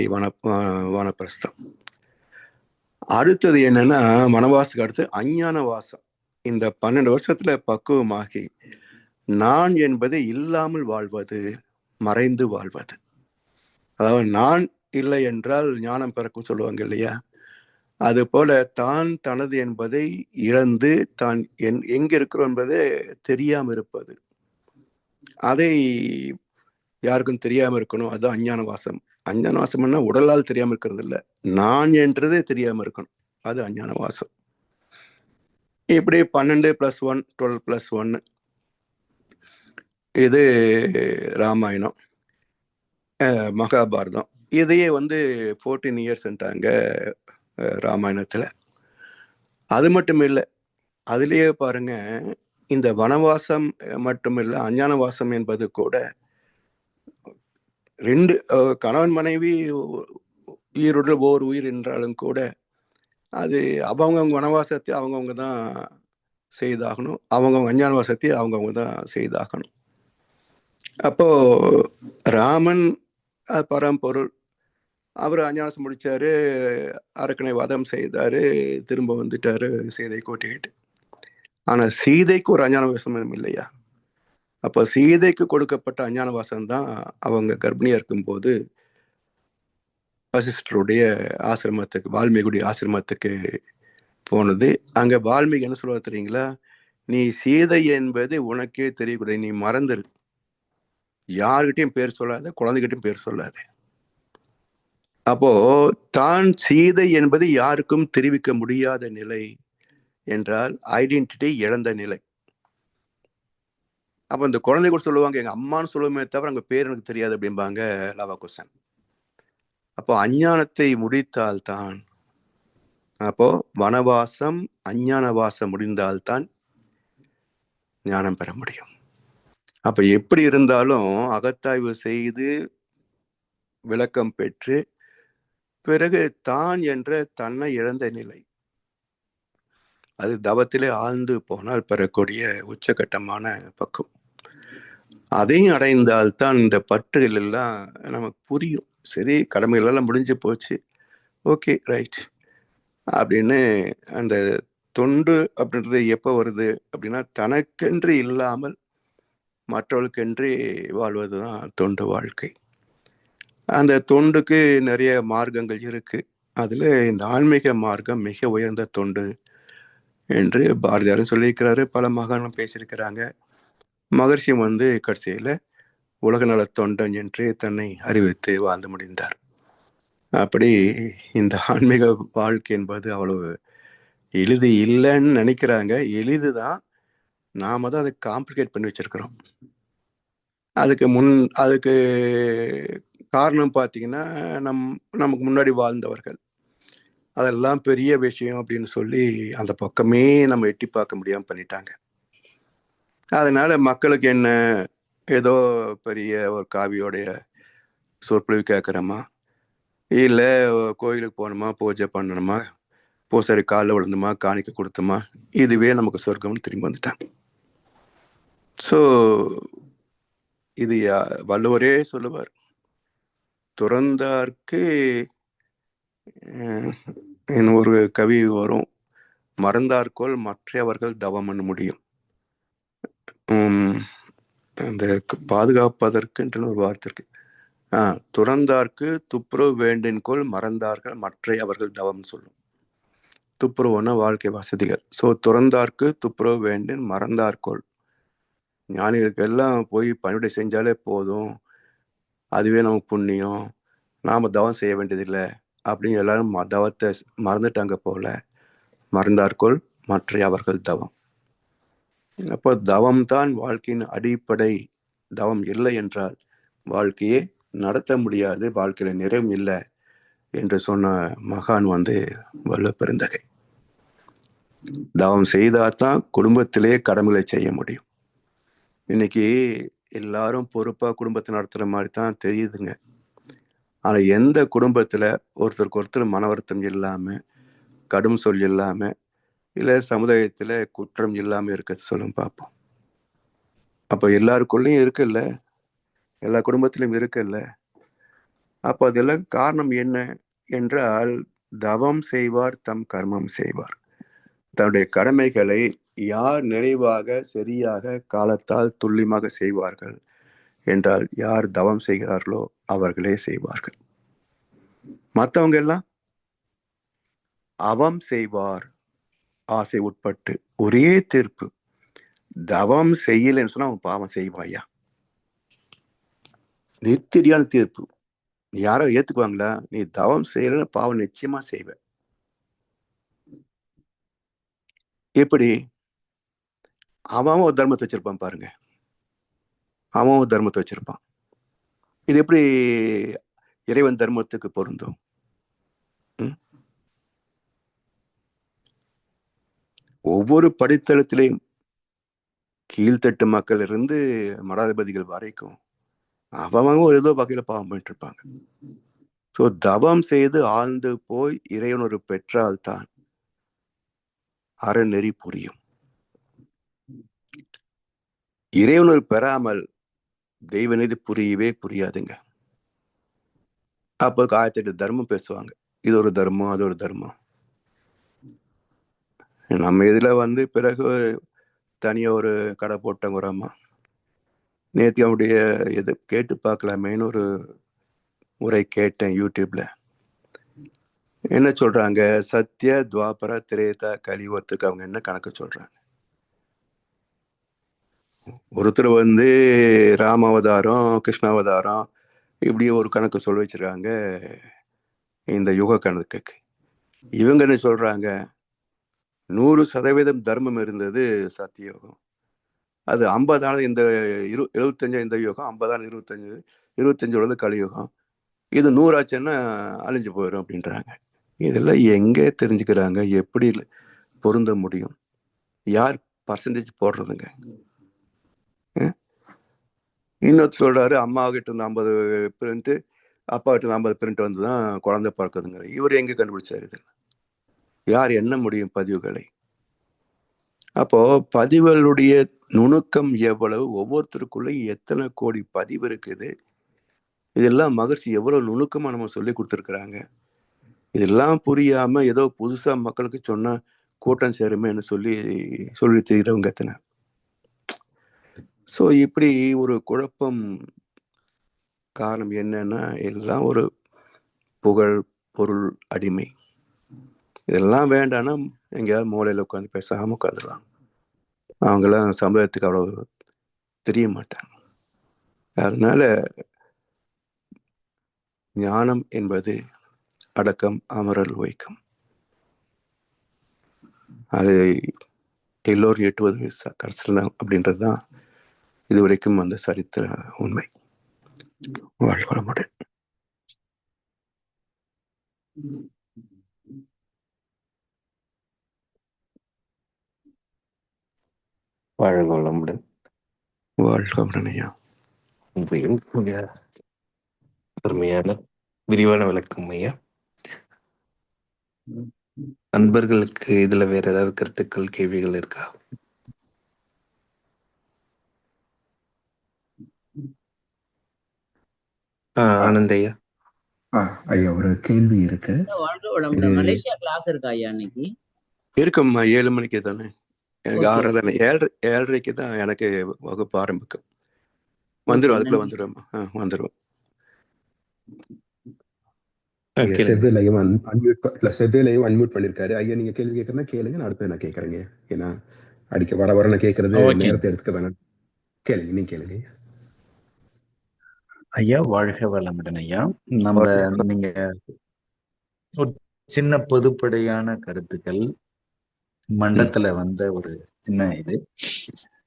வானப்பிரஸ்தம். அடுத்தது என்னன்னா, வனவாசத்துக்கு அடுத்து அஞ்ஞான வாசம். இந்த 12 வருஷத்துல பக்குவமாகி நான் என்பது இல்லாமல் வாழ்வது, மறைந்து வாழ்வது. அதாவது நான் இல்லை என்றால் ஞானம் பிறக்கும் சொல்லுவாங்க இல்லையா? அது போல தான் தனது என்பதை இழந்து தான் எங்க இருக்கிறோம் என்பதை தெரியாம இருப்பது, அதை யாருக்கும் தெரியாம இருக்கணும். அதுதான் அஞ்ஞான வாசம். அஞ்ஞான வாசம்னா உடலால் தெரியாம இருக்கிறது இல்லை, நான் என்றதே தெரியாம இருக்கணும். அது அஞ்ஞான வாசம். இப்படி 12 + 1 12 + 1. இது ராமாயணம், மகாபாரதம். இதையே 14 இயர்ஸ்ன்ட்டாங்க ராமாயணத்துல. அது மட்டும் இல்லை, அதுலேயே பாருங்க, இந்த வனவாசம் மட்டும் இல்லை, அஞ்ஞான வாசம் என்பது கூட 2 கணவன் மனைவி உயிருடன் ஓர் உயிர் என்றாலும் கூட அது அவங்கவுங்க வனவாசத்தை அவங்கவுங்க தான் செய்தாகணும், அவங்கவுங்க அஞ்ஞான வாசத்தை அவங்கவுங்க தான் செய்தாகணும். அப்போ ராமன் பரம்பொருள், அவர் அஞ்ஞானம் முடிச்சாரு, அரக்கனை வதம் செய்தாரு, திரும்ப வந்துட்டாரு சீதை கூட்டிக்கிட்டு. ஆனா சீதைக்கு ஒரு அஞ்ஞான வாசம் இல்லையா? அப்ப சீதைக்கு கொடுக்கப்பட்ட அஞ்ஞான வாசம் தான் அவங்க கர்ப்பிணியா இருக்கும்போது வசிஷ்டருடைய ஆசிரமத்துக்கு, வால்மீகியுடைய ஆசிரமத்துக்கு போனது. அங்க வால்மீகி என்ன சொல்லுவார் தெரியுங்களா? நீ சீதை என்பது உனக்கே தெரியக்கூடாது, நீ மறந்துரு, யார்கிட்டையும் பேர் சொல்லாத, குழந்தைகிட்டையும் பேர் சொல்லாத. அப்போ தான் சீதை என்பது யாருக்கும் தெரிவிக்க முடியாத நிலை என்றால் ஐடென்டிட்டி இழந்த நிலை. அப்போ இந்த குழந்தை கூட சொல்லுவாங்க, எங்க அம்மான்னு சொல்லுமே தவிர அங்க பேர் எனக்கு தெரியாது அப்படிம்பாங்க லவ குசன். அப்போ அஞ்ஞானத்தை முடித்தால்தான், அப்போ வனவாசம் அஞ்ஞான வாசம் முடிந்தால்தான் ஞானம் பெற முடியும். அப்ப எப்படி இருந்தாலும் அகத்தாய்வு செய்து விளக்கம் பெற்று பிறகு தான் என்ற தன்னை இழந்த நிலை, அது தவத்திலே ஆழ்ந்து போனால் பெறக்கூடிய உச்சகட்டமான பக்குவம். அதையும் அடைந்தால்தான் இந்த பற்றுகள் எல்லாம் நமக்கு புரியும். சரி, கடமைகள் எல்லாம் முடிஞ்சு போச்சு, ஓகே ரைட் அப்படின்னு. அந்த தொண்டு அப்படின்றது எப்போ வருது அப்படின்னா, தனக்கென்று இல்லாமல் மற்றவர்களுக்கென்று வாழ்வதுதான் தொண்டு வாழ்க்கை. அந்த தொண்டுக்கு நிறைய மார்க்கங்கள் இருக்கு. அதுல இந்த ஆன்மீக மார்க்கம் மிக உயர்ந்த தொண்டு என்று பாரதியாரும் சொல்லியிருக்கிறாரு, பல மகான்களும் பேசியிருக்கிறாங்க. மகர்ஷியும் கடைசியில உலக நல தொண்டன் என்று தன்னை அறிவித்து வாழ்ந்து முடிந்தார். அப்படி இந்த ஆன்மீக வாழ்க்கை என்பது அவ்வளவு எளிது இல்லைன்னு நினைக்கிறாங்க. எளிதுதான், நாம தான் அதை காம்ப்ளிகேட் பண்ணி வச்சிருக்கிறோம். அதுக்கு காரணம் பார்த்தீங்கன்னா, நமக்கு முன்னாடி வாழ்ந்தவர்கள் அதெல்லாம் பெரிய விஷயம் அப்படின்னு சொல்லி அந்த பக்கமே நம்ம எட்டி பார்க்க முடியாம பண்ணிட்டாங்க. அதனால மக்களுக்கு என்ன, ஏதோ பெரிய ஒரு காவியோடைய சொற்பொழிவு கேட்குறோமா, இல்லை கோயிலுக்கு போகணுமா, பூஜை பண்ணணுமா, பூசாரி காலில் விழுந்துமா, காணிக்க கொடுத்துமா, இதுவே நமக்கு சொர்க்கம்னு திரும்பி வந்துட்டாங்க. ஸோ இது வள்ளுவரே சொல்லுவார், துறந்தார்க்கு ஒரு கவி வரும், மறந்தார்கோள் மற்றவர்கள் தவம் பண்ண முடியும். அந்த பாதுகாப்பதற்குன்ற ஒரு வார்த்தை இருக்கு. துறந்தார்க்கு துப்புரவு வேண்டின்கோள் மறந்தார்கள் மற்ற அவர்கள் தவம் சொல்லும். துப்புரவுன்னா வாழ்க்கை வசதிகள். ஸோ துறந்தார்க்கு துப்புரவு வேண்டின் மறந்தார்கோள், ஞானிகளுக்கு எல்லாம் போய் பணிவிடை செஞ்சாலே போதும், அதுவே நமக்கு புண்ணியம், நாம தவம் செய்ய வேண்டியதில்லை அப்படின்னு எல்லாரும் தவத்தை மறந்துட்டாங்க போல. மறந்தார்கோள் மற்ற அவர்கள் தவம். அப்போ தவம் தான் வாழ்க்கையின் அடிப்படை. தவம் இல்லை என்றால் வாழ்க்கையே நடத்த முடியாது, வாழ்க்கையில நிறைவும் இல்லை என்று சொன்ன மகான் வள்ளுவ பெருந்தகை. தவம் செய்தாதான் குடும்பத்திலே கடமைகளை செய்ய முடியும். இன்னைக்கு எல்லாரும் பொறுப்பா குடும்பத்தை நடத்துற மாதிரி தான் தெரியுதுங்க. ஆனா எந்த குடும்பத்துல ஒருத்தருக்கு ஒருத்தர் மன வருத்தம் இல்லாம, கடும் சொல் இல்லாம, இல்ல சமுதாயத்துல குற்றம் இல்லாம இருக்க சொல்லும் பார்ப்போம். அப்ப எல்லாருக்குள்ளயும் இருக்குல்ல, எல்லா குடும்பத்திலும் இருக்குல்ல. அப்போ அதெல்லாம் காரணம் என்ன என்றால், தவம் செய்வார் தம் கர்மம் செய்வார். தன்னுடைய கடமைகளை யார் நிறைவாக சரியாக காலத்தால் துல்லியமாக செய்வார்கள் என்றால், யார் தவம் செய்கிறார்களோ அவர்களே செய்வார்கள். மற்றவங்க எல்லாம் அவம் செய்வார் ஆசை உட்பட்டு. ஒரே தீர்ப்பு, தவம் செய்யலைன்னு சொன்னா அவன் பாவம் செய்வாயா, நித்திரியான தீர்ப்பு. யாரோ ஏத்துக்குவாங்களா? நீ தவம் செய்யலன்னு பாவம் நிச்சயமா செய்வ. எப்படி? அவன் ஒரு தர்மத்தை வச்சிருப்பான் பாருங்க, அவன் ஒரு தர்மத்தை வச்சிருப்பான். இது எப்படி இறைவன் தர்மத்துக்கு பொருந்தும்? ஒவ்வொரு படித்தளத்திலையும் கீழ்த்தட்டு மக்கள் இருந்து மடாதிபதிகள் வரைக்கும் அவங்க ஏதோ வகையில பாவம் பண்ணிட்டு இருப்பாங்க. ஸோ தவம் செய்து ஆழ்ந்து போய் இறைவனொரு பெற்றால்தான் அறநெறி புரியும். இறைவனொரு பெறாமல் தெய்வ நெறி புரியவே புரியாதுங்க. அப்போ 1008 தர்மம் பேசுவாங்க, இது ஒரு தர்மம், அது ஒரு தர்மம். நம்ம இதுல பிறகு தனியா ஒரு கடை போட்டோங்கிறோமா. நேற்று அவனுடைய இது கேட்டு பார்க்கலாமேன்னு ஒரு உரை கேட்டேன் யூடியூப்ல. என்ன சொல்றாங்க, சத்ய துவாபர திரேதா கலியுகத்துக்கு அவங்க என்ன கணக்கு சொல்றாங்க. ஒருத்தர் ராமாவதாரம், கிருஷ்ணாவதாரம், இப்படியே ஒரு கணக்கு சொல்ல வச்சிருக்காங்க இந்த யுக கணக்குக்கு. இவங்க என்ன சொல்றாங்க, 100% தர்மம் இருந்தது சத்தியோகம், அது 50 இந்த 75 இந்த யுகம், 50 25 கலியுகம், இது 100 ஆச்சுன்னா அழிஞ்சு போயிடும் அப்படின்றாங்க. இதெல்லாம் எங்கே தெரிஞ்சுக்கிறாங்க? எப்படி பொருந்த முடியும்? யார் பர்சன்டேஜ் போடுறதுங்க? இன்னொருத்தர் சொல்றாரு, அம்மா கிட்ட இருந்து 50 பிரிண்ட், அப்பா கிட்ட இருந்து 50 பிரிண்ட் வந்து தான் குழந்தை பிறக்குதுங்கிற. இவர் எங்க கண்டுபிடிச்சாரு? இது யார் என்ன முடியும் பதிவுகளை? அப்போ பதிவுகளுடைய நுணுக்கம் எவ்வளவு, ஒவ்வொருத்தருக்குள்ள எத்தனை கோடி பதிவு இருக்குது, இதெல்லாம் மகர்ஷி எவ்வளவு நுணுக்கமா நம்ம சொல்லி கொடுத்துருக்குறாங்க. இதெல்லாம் புரியாம ஏதோ புதுசா மக்களுக்கு சொன்னா கூட்டம் சேருமேன்னு சொல்லி தெரிகிறவங்க எத்தனை. ஸோ இப்படி ஒரு குழப்பம். காரணம் என்னன்னா, எல்லாம் ஒரு புகழ், பொருள், அடிமை. இதெல்லாம் வேண்டாம்னா எங்கேயாவது மூலையில் உட்காந்து பேசாம உட்காந்துருவாங்க. அவங்களாம் சமுதாயத்துக்கு அவ்வளவு தெரிய மாட்டாங்க. அதனால ஞானம் என்பது அடக்கம், அமரல், வைக்கம். அது எல்லோரும் எட்டுவது கடைசியில் அப்படின்றது தான் இதுவரைக்கும் அந்த சரித்திர உண்மை. வாழ்க வளமுடன். வாழ்க வளமுடன். வாழ்க வளமுடன் ஐயா. அருமையான விரிவான விளக்கம் ஐயா. நண்பர்களுக்கு இதுல வேற ஏதாவது கருத்துக்கள், கேள்விகள் இருக்கா? ஆனந்த் ஐயா. ஐயா ஒரு கேள்வி இருக்கு. மலேசியா கிளாஸ் இருக்கா ஐயா? இன்னைக்கு இருக்கும்மா. 7 மணிக்கு தானே, எனக்கு 6 தானே, 7:30 தான் எனக்கு வகுப்பு ஆரம்பிக்கும். வந்துடும், அதுக்குள்ள வந்துடும். செவ்வேலையும் அன்மியூட் பண்ணிருக்காரு. ஐயா நீங்க கேள்வி கேட்கறதா கேளுங்க, நான் அடுத்து நான் கேட்கறேங்க. ஏன்னா அடிக்க வர நான் கேட்கறது நேரத்தை எடுத்துக்க வேணாம். கேளுங்க, நீங்க கேளுங்க ஐயா. வாழ்க வளமுடன் ஐயா. நீங்க ஒரு சின்ன பொதுப்படையான கருத்துக்கள் மண்டத்துல வந்த ஒரு சின்ன இது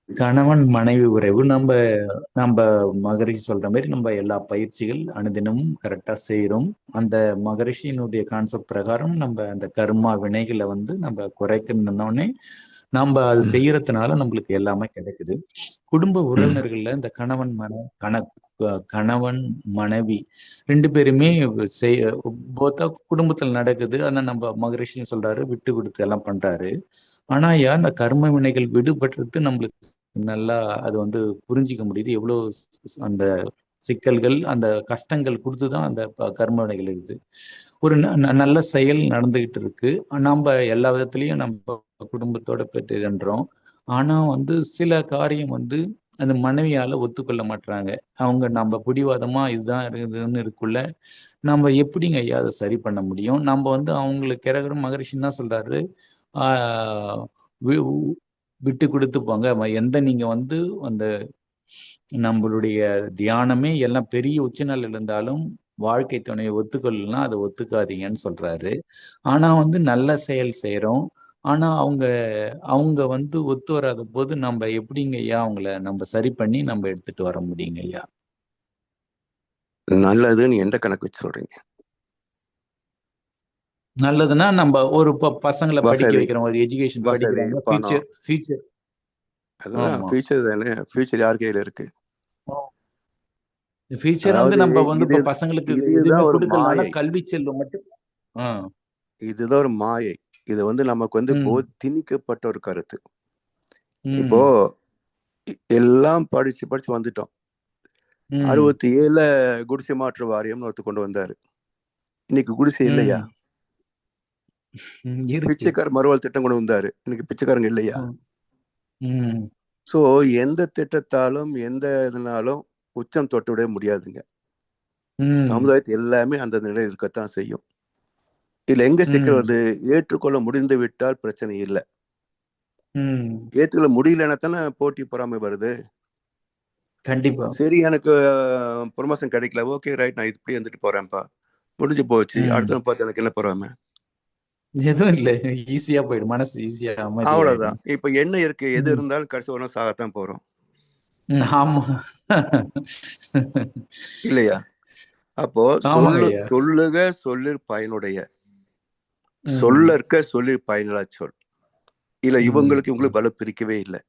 கணவன் மனைவி உறவு. நம்ம மகரிஷி சொல்ற மாதிரி நம்ம எல்லா பயிற்சிகள் அனுதினமும் கரெக்டா செய்யறோம். அந்த மகரிஷியினுடைய கான்செப்ட் பிரகாரம் நம்ம அந்த கர்மா வினைகளை நம்ம குறைக்கணுன்னே நம்ம அது செய்யறதுனால நம்மளுக்கு எல்லாமே கிடைக்குது. குடும்ப உறவினர்கள்ல இந்த கணவன் மனைவி 2 பேருமே குடும்பத்தில் நடக்குது. ஆனா நம்ம மகரிஷியும் சொல்றாரு விட்டு கொடுத்து எல்லாம் பண்றாரு. ஆனா இந்த கர்ம வினைகள் விடுபடுறது நம்மளுக்கு நல்லா அது புரிஞ்சிக்க முடியுது. எவ்வளவு அந்த சிக்கல்கள், அந்த கஷ்டங்கள் கொடுத்துதான் அந்த கர்ம வினைகள் இருக்குது. ஒரு நல்ல செயல் நடந்துகிட்டு இருக்கு. நம்ம எல்லா விதத்திலையும் நம்ம குடும்பத்தோட பெற்றுன்றோம். ஆனா சில காரியம் அந்த மனைவியால ஒத்துக்கொள்ள மாட்டாங்க. அவங்க நம்ம பிடிவாதமா இதுதான் இருக்குதுன்னு இருக்குள்ள நம்ம எப்படிங்க ஐயா அதை சரி பண்ண முடியும்? நம்ம அவங்களுக்கு கிரகர மகரிஷின்னு தான் சொல்றாரு, விட்டு கொடுத்து போங்க. நீங்க அந்த நம்மளுடைய தியானமே எல்லாம் பெரிய உச்சநிலை இருந்தாலும் வாழ்க்கை துணையை ஒத்துக்கொள்ளலாம், அதை ஒத்துக்காதீங்கன்னு சொல்றாரு. ஆனா நல்ல செயல் செய்யறோம். ஆனா அவங்க ஒத்து வராத போது நம்ம எப்படிங்க ஐயா அவங்கள நம்ம சரி பண்ணி நம்ம எடுத்துட்டு வர முடியுங்க ஐயா? நல்லதுன்னு எந்த கணக்கு வச்சு சொல்றீங்க? நல்லதுன்னா நம்ம ஒரு பசங்களை படிக்க வைக்கிறோம், ஒரு எஜுகேஷன் படிக்கிறாங்க, ஃபியூச்சர் அதுதான் ஃபியூச்சர் தானே. ஃபியூச்சர் யார் கையில இருக்கு? ஃபியூச்சர் நம்ம பசங்களுக்கு எதுவுமே கொடுக்கறதுனால கல்வி செல்வம் மட்டும். இதுதான் ஒரு மாயை. இது நமக்கு திணிக்கப்பட்ட ஒரு கருத்து. இப்போ எல்லாம் படிச்சு வந்துட்டோம். 67 குடிசை மாற்று வாரியம்னு ஒருத்தர் கொண்டு வந்தாரு. இன்னைக்கு குடிசை இல்லையா? பிச்சைக்கார மறுவாழ் திட்டம் கொண்டு வந்தாரு. இன்னைக்கு பிச்சைக்காரங்க இல்லையா? சோ எந்த திட்டத்தாலும் எந்த இதனாலும் உச்சம் தொட்டு விட முடியாதுங்க. சமுதாயத்தை எல்லாமே அந்த நிலையில் இருக்கத்தான் செய்யும். இதுல எங்க சிக்கல் ஏற்றுக்கொள்ள முடிந்து விட்டால் பிரச்சனை இல்லை. ஏற்றுக்கொள்ள முடியலன்னா தானே போட்டி பொறாமை வருது. கண்டிப்பா. சரி, எனக்கு ப்ரொமோஷன் கிடைக்கல, ஓகே ரைட், நான் இப்படி வந்துட்டு போறேன்ப்பா, முடிஞ்சு போச்சு, அடுத்த பார்த்து எனக்கு என்ன பொறாமை? எதுவும் இல்ல. ஈஸியா போயிடும். மனசு ஈஸியா அமைதி அவ்வளவுதான். ஆயிடும். இப்ப என்ன இருக்கு, எது ம். இருந்தாலும் கடைசி ஒரு நாள் சாகத்தான் போறோம் ஆமா. இல்லையா? அப்போ ஆமாங்க ஐயா. சொல்லுக சொல்லிற் பயனுடைய, ம். சொல்லற்க சொல்லிற் பயனிலா சொல். இல்ல ம். இவங்களுக்கு இவங்களுக்கு வலு பிரிக்கவே இல்லை.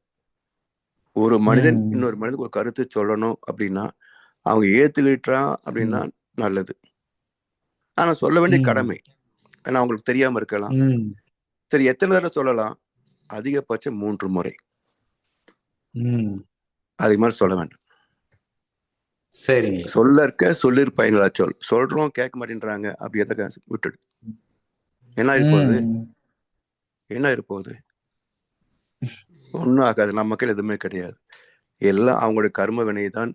ஒரு மனிதன் ம். இன்னொரு மனிதனுக்கு ஒரு கருத்து சொல்லணும் அப்படின்னா அவங்க ஏத்துக்கிட்டான் அப்படின்னா ம். நல்லது. ஆனா சொல்ல வேண்டிய ம். கடமை. ஏன்னா அவங்களுக்கு தெரியாம இருக்கலாம். ம். சரி, எத்தனை தடவை சொல்லலாம்? அதிகபட்சம் 3 முறை. ம். அதுக்கு மேல சொல்ல வேண்டாம். சரிங்க. சொல்லற்க சொல்லிற் பயனிலா சொல். சொல்றோம் கேட்க மாட்டேன்றாங்க, அப்படி எதை விட்டுடு. என்ன இருப்போகுது? ம். என்ன இருப்போகுது? ஒன்றும் ஆகாது. நம்ம கையில் எதுவுமே கிடையாது. எல்லாம் அவங்களுடைய கர்ம வினை தான்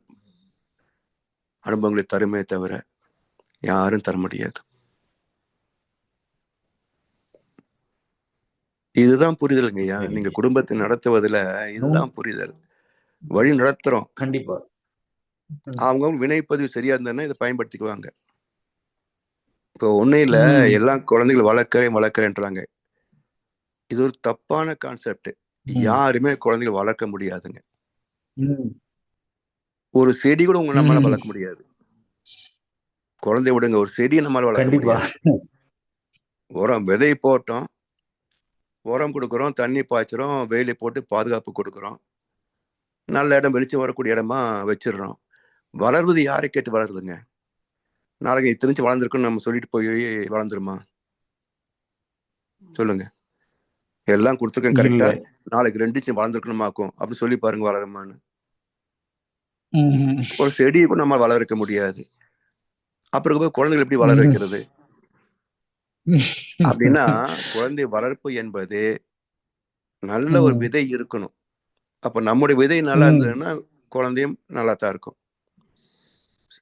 அனுபவங்களை தருமே தவிர யாரும் தர முடியாது. இதுதான் புரிதலுங்கய்யா. சரிங்க. நீங்க குடும்பத்தை நடத்துவதுல இதுதான் புரிதல். வழி நடத்துறோம். கண்டிப்பா. அவங்க வினைப்பதிவு சரியா இருந்தா இதை பயன்படுத்திக்குவாங்க. இப்போ ஒன்னும் இல்ல, ம். எல்லாம் குழந்தைகள் வளர்க்கறேன்றாங்க. இது ஒரு தப்பான கான்செப்ட். ம். யாருமே குழந்தைகள் வளர்க்க முடியாதுங்க. ம். ஒரு செடி கூட நம்மளால ம். வளர்க்க முடியாது. குழந்தை விடுங்க, ஒரு செடியை நம்மளால வளர்க்க கண்டிப்பா. முடியாது. உரம் விதை போட்டோம், உரம் கொடுக்குறோம், தண்ணி பாய்ச்சுறோம், வேலி போட்டு பாதுகாப்பு கொடுக்குறோம், நல்ல இடம் வெளிச்சம் வரக்கூடிய இடமா வச்சிடுறோம். வளர்வது யாரை கேட்டு வளருதுங்க? நாளைக்கு தெரிஞ்சு வளர்ந்துருக்குன்னு நம்ம சொல்லிட்டு போய் வளர்ந்துருமா? சொல்லுங்க. எல்லாம் கொடுத்துருக்கேன் கரெக்டா, இல்ல. நாளைக்கு 2 இன்ச்சு வளர்ந்துருக்கணுமாக்கும் அப்படின்னு சொல்லி பாருங்க, வளருமான்னு. ம். ஒரு செடியை கூட நம்ம வளர வைக்க முடியாது. அப்புறம் போய் குழந்தைகள் எப்படி வளர வைக்கிறது? அப்படின்னா குழந்தை வளர்ப்பு என்பது நல்ல ஒரு விதை இருக்கணும். அப்ப நம்முடைய விதை நல்லா இருந்ததுன்னா குழந்தையும் நல்லா தான் இருக்கும்.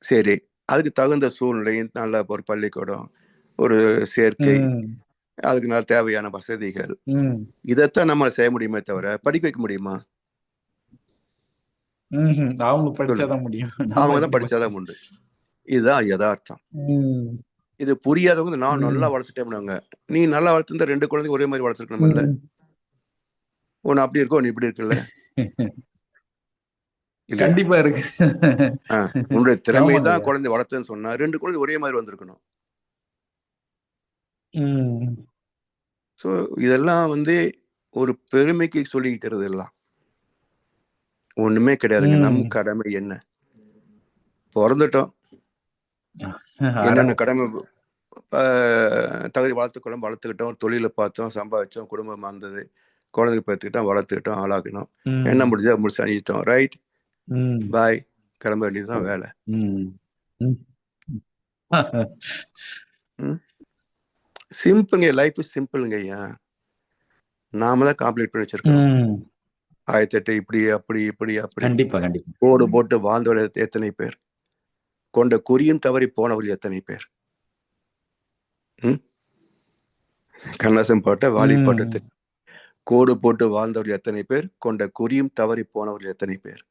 சரி, அதுக்கு தகுந்த சூழ்நிலை, நல்ல ஒரு பள்ளிக்கூடம், ஒரு சேர்க்கை, அதுக்கு நல்ல தேவையான வசதிகள், இதைத்தான் நம்ம செய்ய முடியுமே தவிர படிக்க வைக்க முடியுமா? அவங்க படிச்சாதான் முடியும். அவங்க தான் படிச்சாதான் உண்டு. இதுதான் யதார்த்தம். இது புரியாதவங்க நான் நல்லா வளர்த்துட்டேன். நீ நல்லா வளர்த்துருந்தா 2 குழந்தைங்க ஒரே மாதிரி வளர்த்துருக்கணும் இல்ல? ஒன்னு அப்படி இருக்கும், ஒன்னு இப்படி இருக்குல்ல? கண்டிப்பா இருக்கு. உன்னுடைய திறமை தான் குழந்தை வளர்த்துன்னு சொன்னா 2 குழந்தை ஒரே மாதிரி வந்திருக்கணும். ஸோ இதெல்லாம் ஒரு பெருமைக்கு சொல்லிக்கிறது எல்லாம் ஒண்ணுமே கிடையாதுங்க. நம் கடமை என்ன? பிறந்துட்டோம், என்னென்ன கடமை தகுதி வளர்த்துக்கிட்டோம், தொழிலை பார்த்தோம், சம்பாதிச்சோம், குடும்பம் வந்தது, குழந்தைங்க பார்த்துக்கிட்டோம், வளர்த்துக்கிட்டோம், ஆளாக்கணும், என்ன முடிஞ்சு அணிஞ்சிட்டோம், ரைட், பாய், கிளம்ப வேண்டியதுதான் வேலை. சிம்பிளுங்க, லைஃப் சிம்பிளுங்க ஐயா. நாம தான் காம்ப்ளிகேட் பண்ணி வச்சிருக்கோம். 1008 இப்படி அப்படி இப்படி அப்படி. கண்டிப்பா கண்டிப்பா. கோடு போட்டு வாழ்ந்தவர் எத்தனை பேர், கொண்ட குறியும் தவறி போனவர்கள் எத்தனை பேர். கண்ணாசம் பாட்ட வாலி பாட்டத்தை கோடு போட்டு வாழ்ந்தவர்கள் எத்தனை பேர், கொண்ட குறியும் தவறி போனவர்கள் எத்தனை பேர்.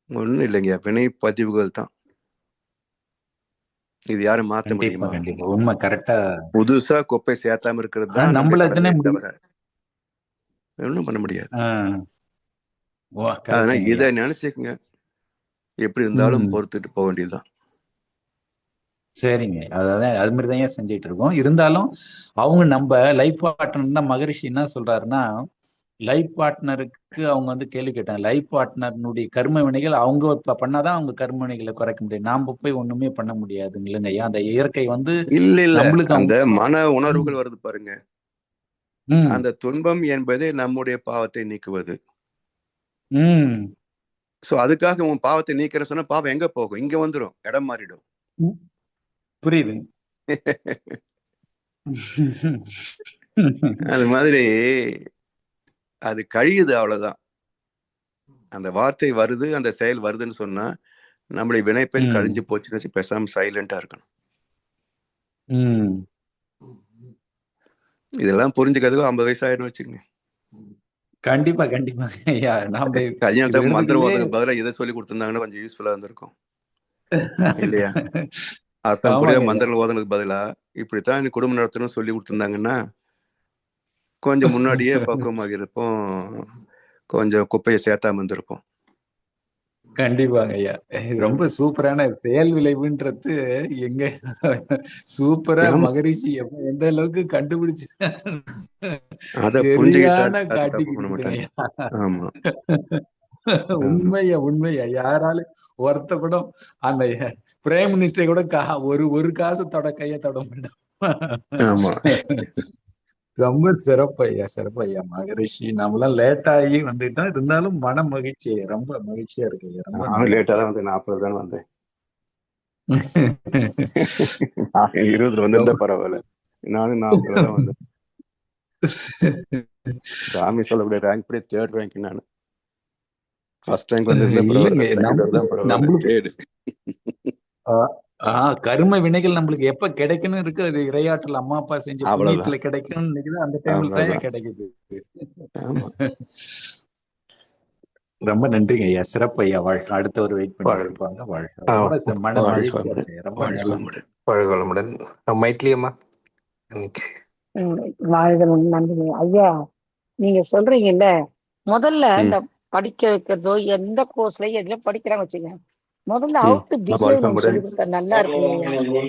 ஒண்ணும் இல்லைங்க, வினை பதிவுகள் தான். இது யாரும் மாத்த முடியுமா? உண்மை, கரெக்டா. புதுசா குப்பை சேர்த்தாம இருக்கிறது தான் நம்மள தவிர ஒன்றும் பண்ண முடியாது. அதனால இதை நினைச்சுக்கங்க, எப்படி இருந்தாலும் பொறுத்துட்டு போக வேண்டியதுதான். சரிங்க. அதாவது அது மாதிரி தான் செஞ்சுட்டு இருக்கோம். இருந்தாலும் அவங்க நம்ம லைஃப் பார்ட்னர் மகரிஷி என்ன சொல்றாருன்னா, லைஃப் பார்ட்னருக்கு அவங்க கேள்வி கேட்டாங்க. லைஃப் பார்ட்னருடைய கர்ம வினைகள் அவங்க பண்ணாதான் அவங்க கர்ம வினைகளை குறைக்க முடியும். நாம போய் ஒண்ணுமே பண்ண முடியாதுங்க இல்லைங்க ஐயா. அந்த இயற்கை இல்ல நம்மளுக்கு அந்த மன உணர்வுகள் வருது பாருங்க, அந்த துன்பம் என்பது நம்முடைய பாவத்தை நீக்குவது. சோ அதுக்காக உன் பாவத்தை நீக்கிற சொன்னா பாவம் எங்க போகும்? இங்க வந்துடும், இடம் மாறிடும். புரியுது. அது மாதிரி அது கழியுது, அவ்வளவுதான். அந்த வார்த்தை வருது, அந்த செயல் வருதுன்னு சொன்னா நம்மளுடைய வினைப்பெண் கழிஞ்சு போச்சுன்னு பேசாம சைலண்டா இருக்கணும். இதெல்லாம் புரிஞ்சுக்கிறதுக்கு 50 வயசு ஆயிடும் வச்சுக்கோங்க. கண்டிப்பா கண்டிப்பா. கல்யாணத்துக்கு மந்திரவாதத்துக்கு பதிலாக இதை சொல்லி கொடுத்திருந்தாங்கன்னா கொஞ்சம் யூஸ்ஃபுல்லா இருந்திருக்கும் இல்லையா? அர்த்தம் புரியாத ஆமாங்க ஐயா. மந்திரங்கள் ஓதுனதுக்கு பதிலா இப்படித்தான் நீ குடும்பம் நடத்தணும்னு சொல்லி கொடுத்துருந்தாங்கன்னா கொஞ்சம் முன்னாடியே பக்குவமாக இருப்போம், கொஞ்சம் குப்பையை சேர்த்தாம இருந்திருப்போம். கண்டிப்பாங்க ஐயா. ரொம்ப சூப்பரான செயல் விளைவுன்றது எங்க சூப்பரா ஆமா, மகரிஷி எந்த அளவுக்கு கண்டுபிடிச்சு அதை புரிஞ்சுக்கிட்டாரு, சரியான அது காட்டி தப்பு பண்ண கொடுக்குதுங்க மாட்டாங்க. ஐயா. ஆமா ஆமா உண்மையா உண்மையா யாராலும் ஒருத்த கூட அந்த பிரைம் மினிஸ்டரை கூட ஒரு காசு கைய தொட மாட்டோம். ஆமா. ரொம்ப சிறப்பு ஐயா மகரிஷி. நம்மளாம் லேட் ஆகி வந்துட்டோம், இருந்தாலும் மன மகிழ்ச்சி ஐயா. ரொம்ப மகிழ்ச்சியா இருக்கு ஐயா. ரொம்ப நானும் லேட்டா தான் வந்து 40 தானே வந்தேன். 20 வந்திருந்தா பரவாயில்ல, நானும் 40 தான் வந்தேன். சாமி சொல்லக்கூடிய ரேங்க் படி 3rd ரேங்க். நான் ஃபர்ஸ்ட் ரேங்க் வந்திருந்தா பரவாயில்ல, செகண்ட் தான் பரவாயில்ல, தேர்டு. கர்ம வினைகள் நம்மளுக்கு எப்ப கிடைக்கணும் இருக்கு, அது இரையாற்றல் அம்மா அப்பா செஞ்ச புண்ணியத்துல கிடைக்கணும்னு நினைக்குது, அந்த டைம்ல தான் கிடைக்குது. ரொம்ப நன்றிங்க ஐயா, சிறப்பு ஐயா. வாழ்க்கை அடுத்த ஒரு வெயிட் பண்ணி இருப்பாங்க. வாழ்க்கை ரொம்ப மன மகிழ்ச்சியா இருக்கு. ரொம்ப வாழ்வளமுடன். மைத்லி அம்மா வாழ்கள் நன்றி ஐயா. நீங்க சொல்றீங்கல்ல, முதல்ல இந்த படிக்க வைக்கிறதோ எந்த கோர்ஸ்ல எதுல படிக்கிறாங்க வச்சுங்க, முதல்ல ஹவு டு பிஹேவ் நம்ம சொல்லி கொடுத்தா நல்லா இருக்குங்க.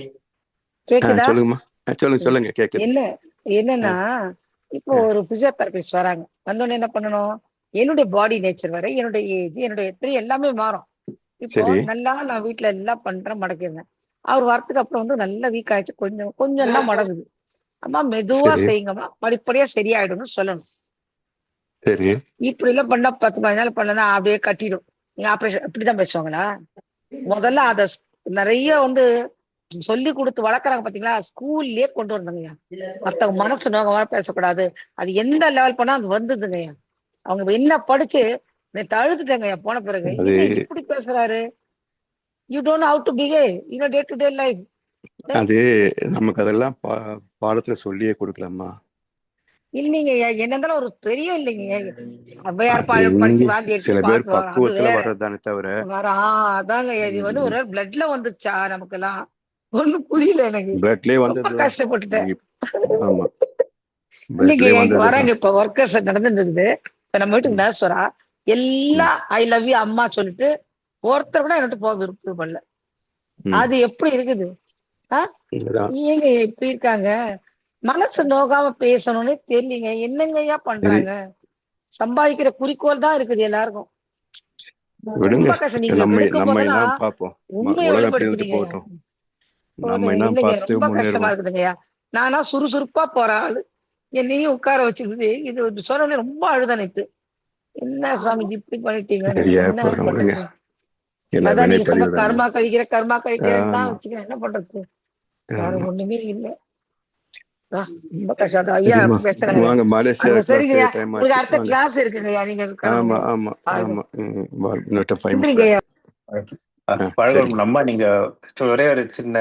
கேக்குதா? சொல்லுங்க கேக்குது. என்னன்னா இப்போ ஒரு பிசியோதெரபிஸ்ட் வராங்க, வந்தோடனே என்ன பண்ணணும், என்னுடைய பாடி நேச்சர் வர, என்னுடைய ஏஜ், என்னுடைய எத்தனை எல்லாமே மாறும். இப்போ நல்லா நான் வீட்டுல எல்லாம் பண்றேன், மடக்கிடுறேன். அவர் வரத்துக்கு அப்புறம் வந்து நல்லா வீக் ஆயிடுச்சு, கொஞ்சம் தான் மடங்குது. அம்மா மெதுவா செய்யுங்கம்மா, படிப்படியா சரியாயிடும்னு சொல்லணும். சரி, இப்படி எல்லாம் பண்ணா 10-15 நாள் பண்ணனா அப்படியே கட்டிடும். நீங்க ஆபரேஷன் இப்படிதான் பேசுவாங்களா? முதல்ல அத நிறைய வந்து சொல்லி கொடுத்து வளர்க்குறாங்க பாத்தீங்களா, ஸ்கூல்லயே கொண்டு வந்தாங்கய்யா. மத்தவங்க மனசு நோகமா பேசக்கூடாது, அது எந்த லெவல் பண்ணா அது வந்ததுங்கய்யா. அவங்க என்ன படிச்சு தழுதுட்டாங்கய்யா போன பிறகு. இப்படி பேசுறாரு, you don't have to behave in day to day life. அது நமக்கு அதெல்லாம் பாடத்துல சொல்லியே கொடுக்கலாமா? இல்லைங்க, என்ன இருந்தாலும் ஒரு தெரியும் இல்லைங்க. ஔவையார் படிச்சு சில பேர் பக்குவத்துல வர்றதுதானே தவிர அதாங்க இது வந்து ஒரு பிளட்ல வந்துச்சா நமக்கு எல்லாம் ஒண்ணும் புரியல எனக்கு. பிளட்லயே ரொம்ப வந்தது. கஷ்டப்பட்டுட்டேன். ஆமா, இல்லைங்க வராங்க இப்ப ஒர்க்கர்ஸ் நடந்துருக்குது. இப்ப நம்ம வீட்டுக்கு நர்ஸ் வரா, எல்லாம் ஐ லவ் யூ அம்மா சொல்லிட்டு ஒருத்தர் கூட என்கிட்ட போக விருப்பம் பண்ணல. அது எப்படி இருக்குது? ஏங்க இப்படி இருக்காங்க? மனசு நோகாம பேசணும்னு தெரியலீங்க. என்னங்கய்யா பண்றாங்க? சம்பாதிக்கிற குறிக்கோள் தான் இருக்குது எல்லாருக்கும். ரொம்ப கஷ்டம். நீங்க விடுக்கும் போதெல்லாம் உண்மையை வெளிப்படுத்துறீங்க. ரொம்ப கஷ்டமா இருக்குதுங்கய்யா. நானா சுறுசுறுப்பா போற ஆளு, என்னையும் உட்கார வச்சுக்கிட்டு இது சொன்ன ரொம்ப அழுதனைத்து. என்ன சாமி இப்படி பண்ணிட்டீங்க? அதான் நீங்க சொன்ன கர்மா கழிக்கிறேன் தான் வச்சுக்கிறேன். என்ன பண்றது? வேற ஒண்ணுமே இல்ல. ரொம்ப கஷ்டம் ஐயா. பேசுறேன் சரிங்கய்யா. உங்களுக்கு அடுத்த கிளாஸ் இருக்குங்கய்யா, நீங்க நம்ம நீங்க ஒரே ஒரு சின்ன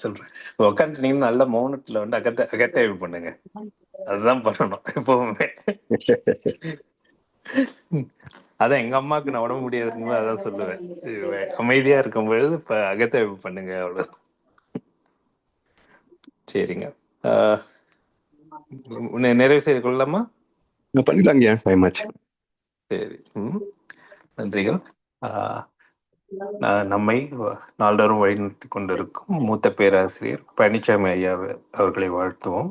சொல்றேன், உட்காந்துட்டீங்கன்னா நல்ல மௌனத்துல வந்து அகத்தாய்வு பண்ணுங்க. அதுதான் பண்ணணும் எப்பவுமே. அதான் எங்க அம்மாவுக்கு நான் உடம்பு முடியாதுன்னு அதான் சொல்லுவேன், அமைதியா இருக்கும் பொழுது இப்ப அகத்தாய்வு பண்ணுங்க, அவ்வளவு. சரிங்க, நிறைவு செய்து கொள்ளலாமா? பண்ணிடலாங்க. சரி, நன்றிகள். நம்மை நாள்தோறும் வழிநடத்தி கொண்டிருக்கும் மூத்த பேராசிரியர் பழனிசாமி ஐயா அவர்களை வாழ்த்துவோம்.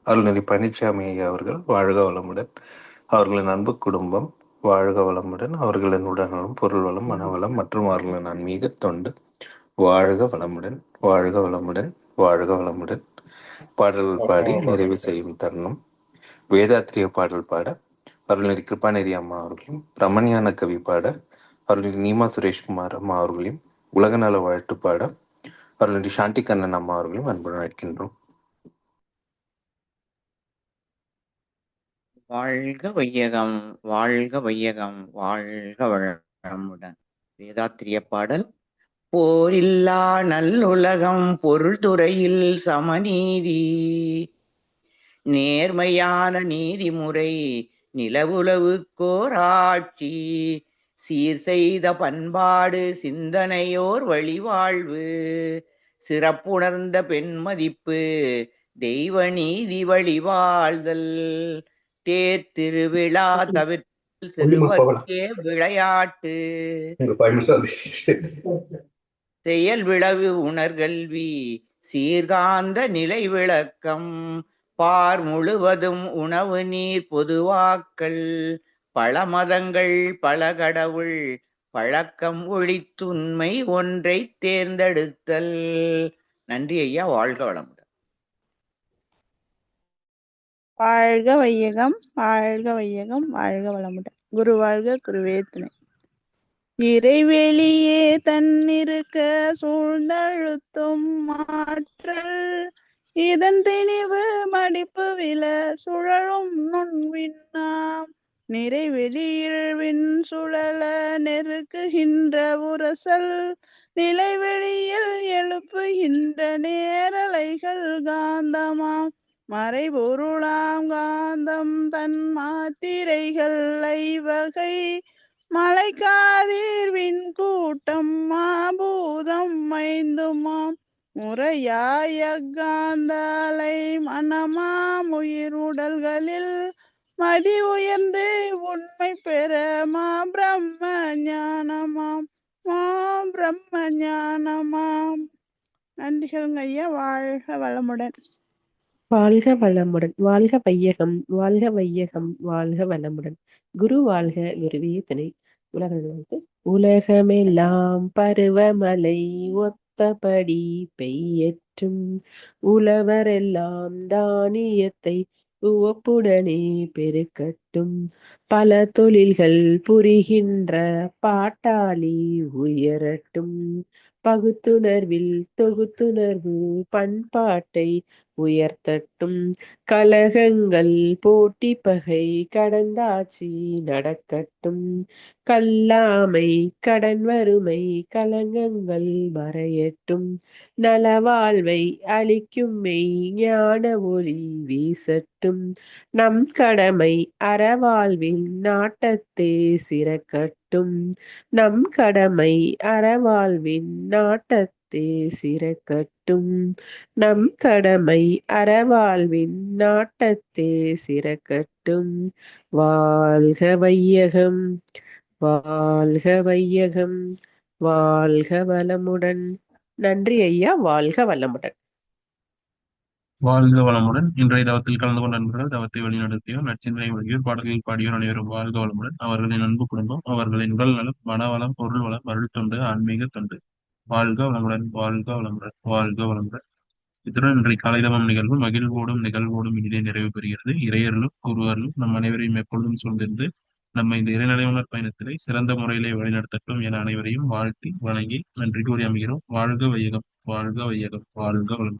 அருள்நெறி பழனிசாமி ஐயா அவர்கள் வாழ்க வளமுடன், அவர்களின் அன்பு குடும்பம் வாழ்க வளமுடன், அவர்களின் உடல்நலம், பொருள் வளம், மனவளம் மற்றும் அவர்களின் ஆன்மீக தொண்டு வாழ்க வளமுடன், வாழ்க வளமுடன், வாழ்க வளமுடன். பாடல்கள் பாடி நிறைவு செய்யும் தருணம். வேதாத்திரிய பாடல் பாட அருள்நெறி கிருபாநெறி அம்மா அவர்களையும், ரமணியான கவி பாட அருள்நெறி நீமா சுரேஷ்குமார் அம்மா அவர்களையும், உலகநல வாழ்த்து பாட அருள்நெறி சாந்தி கண்ணன் அம்மா அவர்களையும் அன்புடன் அழைக்கின்றோம். வாழ்க வையகம், வாழ்க வையகம், வாழ்க வளமுடன். வேதாத்திரிய பாடல். போரில்லா நல்லுலகம், பொருள் துறையில் சமநீதி, நேர்மையான நீதிமுறை, நிலவுலவுக்கோராட்சி, சீர் செய்த பண்பாடு, சிந்தனையோர் வழிவாழ்வு, சிறப்புணர்ந்த பெண்மதிப்பு தெய்வ நீதி வழி வாழ்தல் தேர் திருவிழா தவிர்த்து சிறுவர்க்கே விளையாட்டு செயல் விளவு உணர்கல்வி சீர்காந்த நிலை விளக்கம் பார் முழுவதும் உணவு நீர் பொதுவாக்கல் பல மதங்கள் பல கடவுள் பழக்கம் ஒழித்துண்மை ஒன்றை தேர்ந்தெடுத்தல். நன்றி ஐயா, வாழ்க வளமுடன். வாழ்க வையகம், வாழ்க வையகம், வாழ்க வளமுடன். குரு வாழ்க, குருவே துணை. இறைவெளியே தன்னிருக்க சூழ்ந்தழுத்தும் ஆற்றல் இதன் திணிவு மடிப்பு வில சுழலும் நுண்விண்ணாம் நிறைவெளியில் விண் சுழல நெருக்குகின்ற உரசல் நிலைவெளியில் எழுப்புகின்ற நேரலைகள் காந்தமாம் மறைபொருளாம் காந்தம் தன் மாத்திரைகள் ஐவகை மலைக்காதிர்வின் கூட்டம் மாபூதம் ஐந்துமாம் முறையாய காந்தாலை மனமாம் உயிர் உடல்களில் மதி உயர்ந்து உண்மை பெற மா பிரம்ம ஞானமாம், மா பிரம்ம ஞானமாம். நன்றிகள் ஐயா, வாழ்க வளமுடன். வாழ்க வளமுடன். வாழ்க வையகம், வாழ்க வையகம், வாழ்க வளமுடன். குரு வாழ்க, குருவே துணை. உலகளுக்கு உலகமெல்லாம் பருவமழை ஒத்தபடி பெய்யற்றும் உழவரெல்லாம் தானியத்தை உவப்புடனே பெருக்கட்டும் பல தொழில்கள் புரிகின்ற பாட்டாளி உயரட்டும் பகுத்துணர்வில் தொகுத்துணர்வு பண்பாட்டை உயர்த்தட்டும் கலகங்கள் போட்டி பகை கடந்தாட்சி நடக்கட்டும் கல்லாமை கடன் வறுமை கலங்கங்கள் மறையட்டும் நலவாழ்வை அளிக்கும் மெய் ஞான ஒளி வீசட்டும் நம் கடமை அறவாழ்வின் நாட்டத்தே சிறக்கட்டும் நம் கடமை அறவாழ்வின் நாட்டத்தே சிறக்கட்டும் நம் கடமை அறவாழ்வின் நாட்டத்தே சிறக்கட்டும். வாழ்க வையகம், வாழ்க வையகம், வாழ்க வளமுடன். நன்றி ஐயா, வாழ்க வளமுடன். வாழ்க வளமுடன். இன்றைய தவத்தில் கலந்து கொண்ட நண்பர்கள், தவத்தை வழிநடத்தியோர், நற்சிந்தனை வழியோர், பாடல்கள் பாடியோர் அனைவரும் வாழ்க வளமுடன். அவர்களின் அன்பு குடும்பம், அவர்களின் உடல் நலம், மனவளம், பொருள் வளம், அருள் தொண்டு, ஆன்மீக தொண்டு. வாழ்க வளமுடன், வாழ்க வளமுடன், வாழ்க வளமுடன். இத்துடன் இன்றைய காலை தவம் நிகழ்வு மகிழ்வோடும் நிகழ்வோடும் இனிதே நிறைவு பெறுகிறது. இறையர்களும் குருவர்களும் நம் அனைவரையும் எப்பொழுதும் சூழ்ந்திருந்து நம்ம இந்த இறைநிலை உணர் பயணத்திலே சிறந்த முறையிலே வழிநடத்தட்டும் என அனைவரையும் வாழ்த்தி வணங்கி நன்றி கூறி அமைகிறோம். வாழ்க வையகம், வாழ்க வையகம், வாழ்க வளம்.